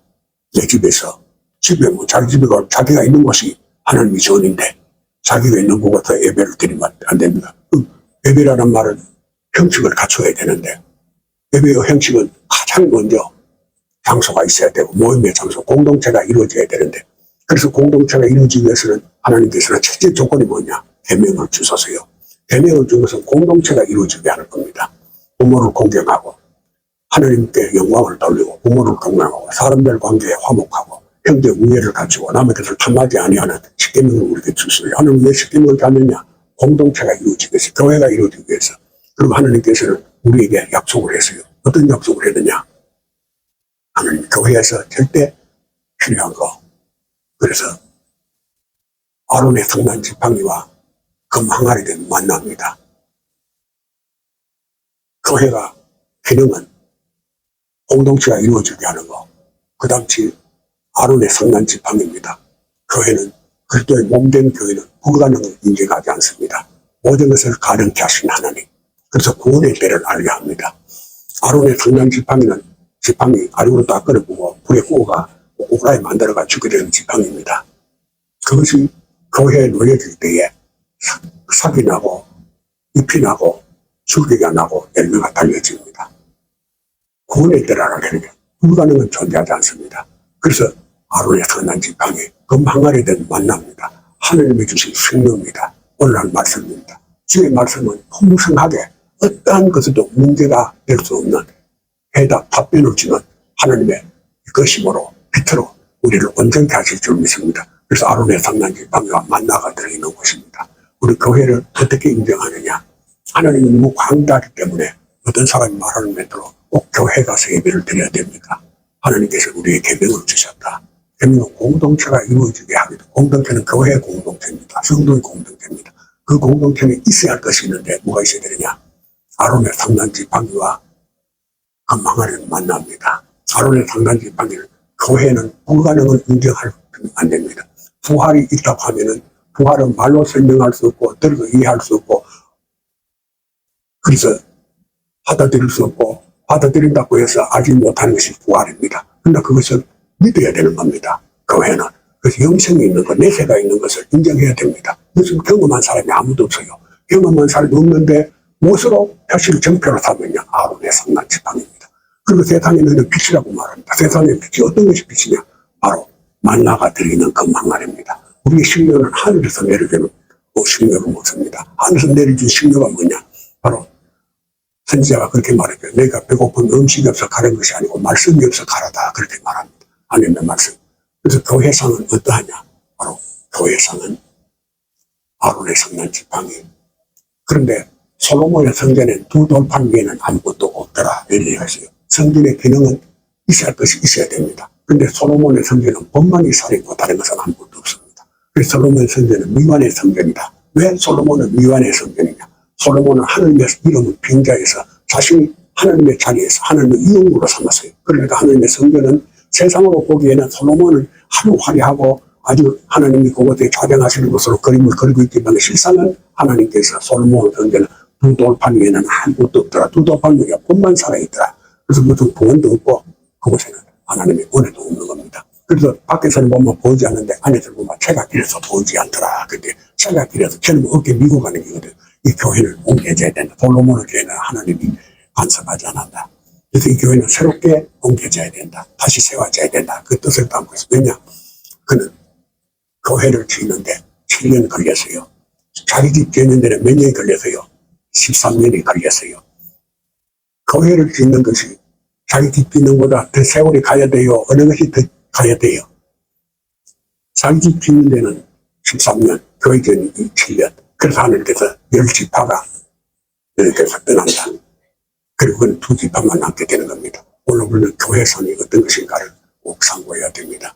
내 집에서 집에 뭐 자기 집에 가면 자기가 있는 곳이 하나님이 전인데 자기가 있는 곳에서 예배를 드리면 안 됩니다. 예배라는 말은 형식을 갖춰야 되는데 예배의 형식은 가장 먼저 장소가 있어야 되고 모임의 장소, 공동체가 이루어져야 되는데 그래서 공동체가 이루어지기 위해서는 하나님께서는 첫째 조건이 뭐냐? 계명을 주소서요. 계명을 준 것은 공동체가 이루어지게 하는 겁니다. 부모를 공경하고 하나님께 영광을 돌리고 부모를 공경하고 사람들 관계에 화목하고 형제 우애를 갖추고 남의 것을 탐하지 아니하는 십계명을 우리에게 주시요. 하나님 왜 십계명을 줬느냐? 공동체가 이루어지기 위해서, 교회가 이루어지기 위해서. 그리고 하나님께서는 우리에게 약속을 했어요. 어떤 약속을 했느냐? 하나님 교회에서 절대 필요한 거. 그래서 아론의 성난 지팡이와 금 항아리 된 만납니다. 교회가 기능은 공동체가 이루어지게 하는 거. 그 당시 아론의 성난 지팡이입니다. 교회는 그리스도의 몸된 교회는 불가능을 인정하지 않습니다. 모든 것을 가능케 하신 하나님. 그래서 구원의 때를 알게 합니다. 아론의 성난 지팡이는 지팡이 아래로 딱 끌어보고 불에 구워가 오그라에 만들어가 죽게 되는 지팡이입니다. 그것이 교회에 놓여질 때에 삭이 나고 잎이 나고 줄기가 나고 열매가 달려집니다. 구원의 때를 알게 되면 불가능은 존재하지 않습니다. 그래서 아론의 선한 지팡이 금 항아리 된 만납니다. 하나님이 주신 생명입니다. 오늘날 말씀입니다. 주의 말씀은 풍성하게 어떠한 것에도 문제가 될 수 없는 해답, 답변을 주는 하나님의 것이므로 빛으로 우리를 온전케 하실 줄 믿습니다. 그래서 아론의 성난 지팡이와 만나가 들어있는 곳입니다. 우리 교회를 어떻게 인정하느냐? 하나님이 너무 광대하기 때문에 어떤 사람이 말하는 대로 꼭 교회 가서 예배를 드려야 됩니까? 하나님께서 우리의 계명을 주셨다. 계명은 공동체가 이루어지게 하기도 공동체는 교회의 공동체입니다. 성도의 공동체입니다. 그 공동체는 있어야 할 것이 있는데 뭐가 있어야 되느냐? 아론의 성난 지팡이와 금 항아리를 만납니다. 아론의 성난 지팡이를 교회는 불가능을 인정하면 안 됩니다. 부활이 있다고 하면은 부활은 말로 설명할 수 없고 들어서 이해할 수 없고 그래서 받아들일 수 없고 받아들인다고 해서 알지 못하는 것이 부활입니다. 그러나 그것을 믿어야 되는 겁니다. 교회는. 그래서 영생이 있는 것, 내세가 있는 것을 인정해야 됩니다. 무슨 경험한 사람이 아무도 없어요. 경험한 사람이 없는데 무엇으로 표시를 정표로 삼느냐? 아론의 성난 지팡이입니다. 그리고 세상에 있는 빛이라고 말합니다. 세상의 빛이 어떤 것이 빛이냐? 바로 만나가 들리는 금 항아리입니다. 우리의 식료는 하늘에서 내려주는 식료를 먹습니다. 하늘에서 내려준 식료가 뭐냐? 바로 선지자가 그렇게 말했죠. 내가 배고픈 음식이 없어 가는 것이 아니고 말씀이 없어 가라다. 그렇게 말합니다. 하나님의 말씀. 그래서 교회상은 어떠하냐? 바로 교회상은 아론의 성난 지팡이. 그런데 솔로몬의 성전엔 두 돌판 위에는 아무것도 없더라. 이렇게 하세요. 성전의 기능은 있어야 할 것이 있어야 됩니다. 그런데 솔로몬의 성전은 법만이 살아있고 다른 것은 아무것도 없습니다. 그래서 솔로몬의 성전은 미관의 성전이다. 왜 솔로몬은 미완의 성전이냐? 솔로몬은 하나님의 이름을 빙자해서 자신이 하나님의 자리에서 하나님의 이용으로 삼았어요. 그러니까 하나님의 성전은 세상으로 보기에는 솔로몬은 아주 화려하고 아주 하나님이 그곳에 좌정하시는 것으로 그림을 그리고 있지만 실상은 하나님께서 솔로몬 성전은 두 돌판 위에는 아무것도 없더라. 두 돌판 위에 꽃만 살아있더라. 그래서 무슨 부원도 없고 그곳에는 하나님의 은혜도 없는 겁니다. 그래서 밖에서는 보면 보이지 않는데 안에서 보면 채가 길어서 보이지 않더라. 근데 채가 길어서 걔는 어깨 미고 가는 거거든. 이 교회를 옮겨져야 된다. 솔로몬의 교회는 하나님이 간섭하지 않았다. 그래서 이 교회는 새롭게 옮겨져야 된다. 다시 세워져야 된다. 그 뜻을 담고 있어요. 왜냐? 그는 교회를 짓는데 7년 걸렸어요. 자기 집 짓는 데는 몇 년이 걸렸어요? 13년이 걸렸어요. 교회를 짓는 것이 자기 집 짓는 것보다 더 세월이 가야 돼요? 어느 것이 더 가야 돼요? 자기 집 짓는 데는 13년, 교회 짓는 7년. 그래서 하늘께서 10지파가 여기서 떠난다. 그리고 그건 2지파만 남게 되는 겁니다. 오늘 우리는 교회 선이 어떤 것인가를 꼭 상고해야 됩니다.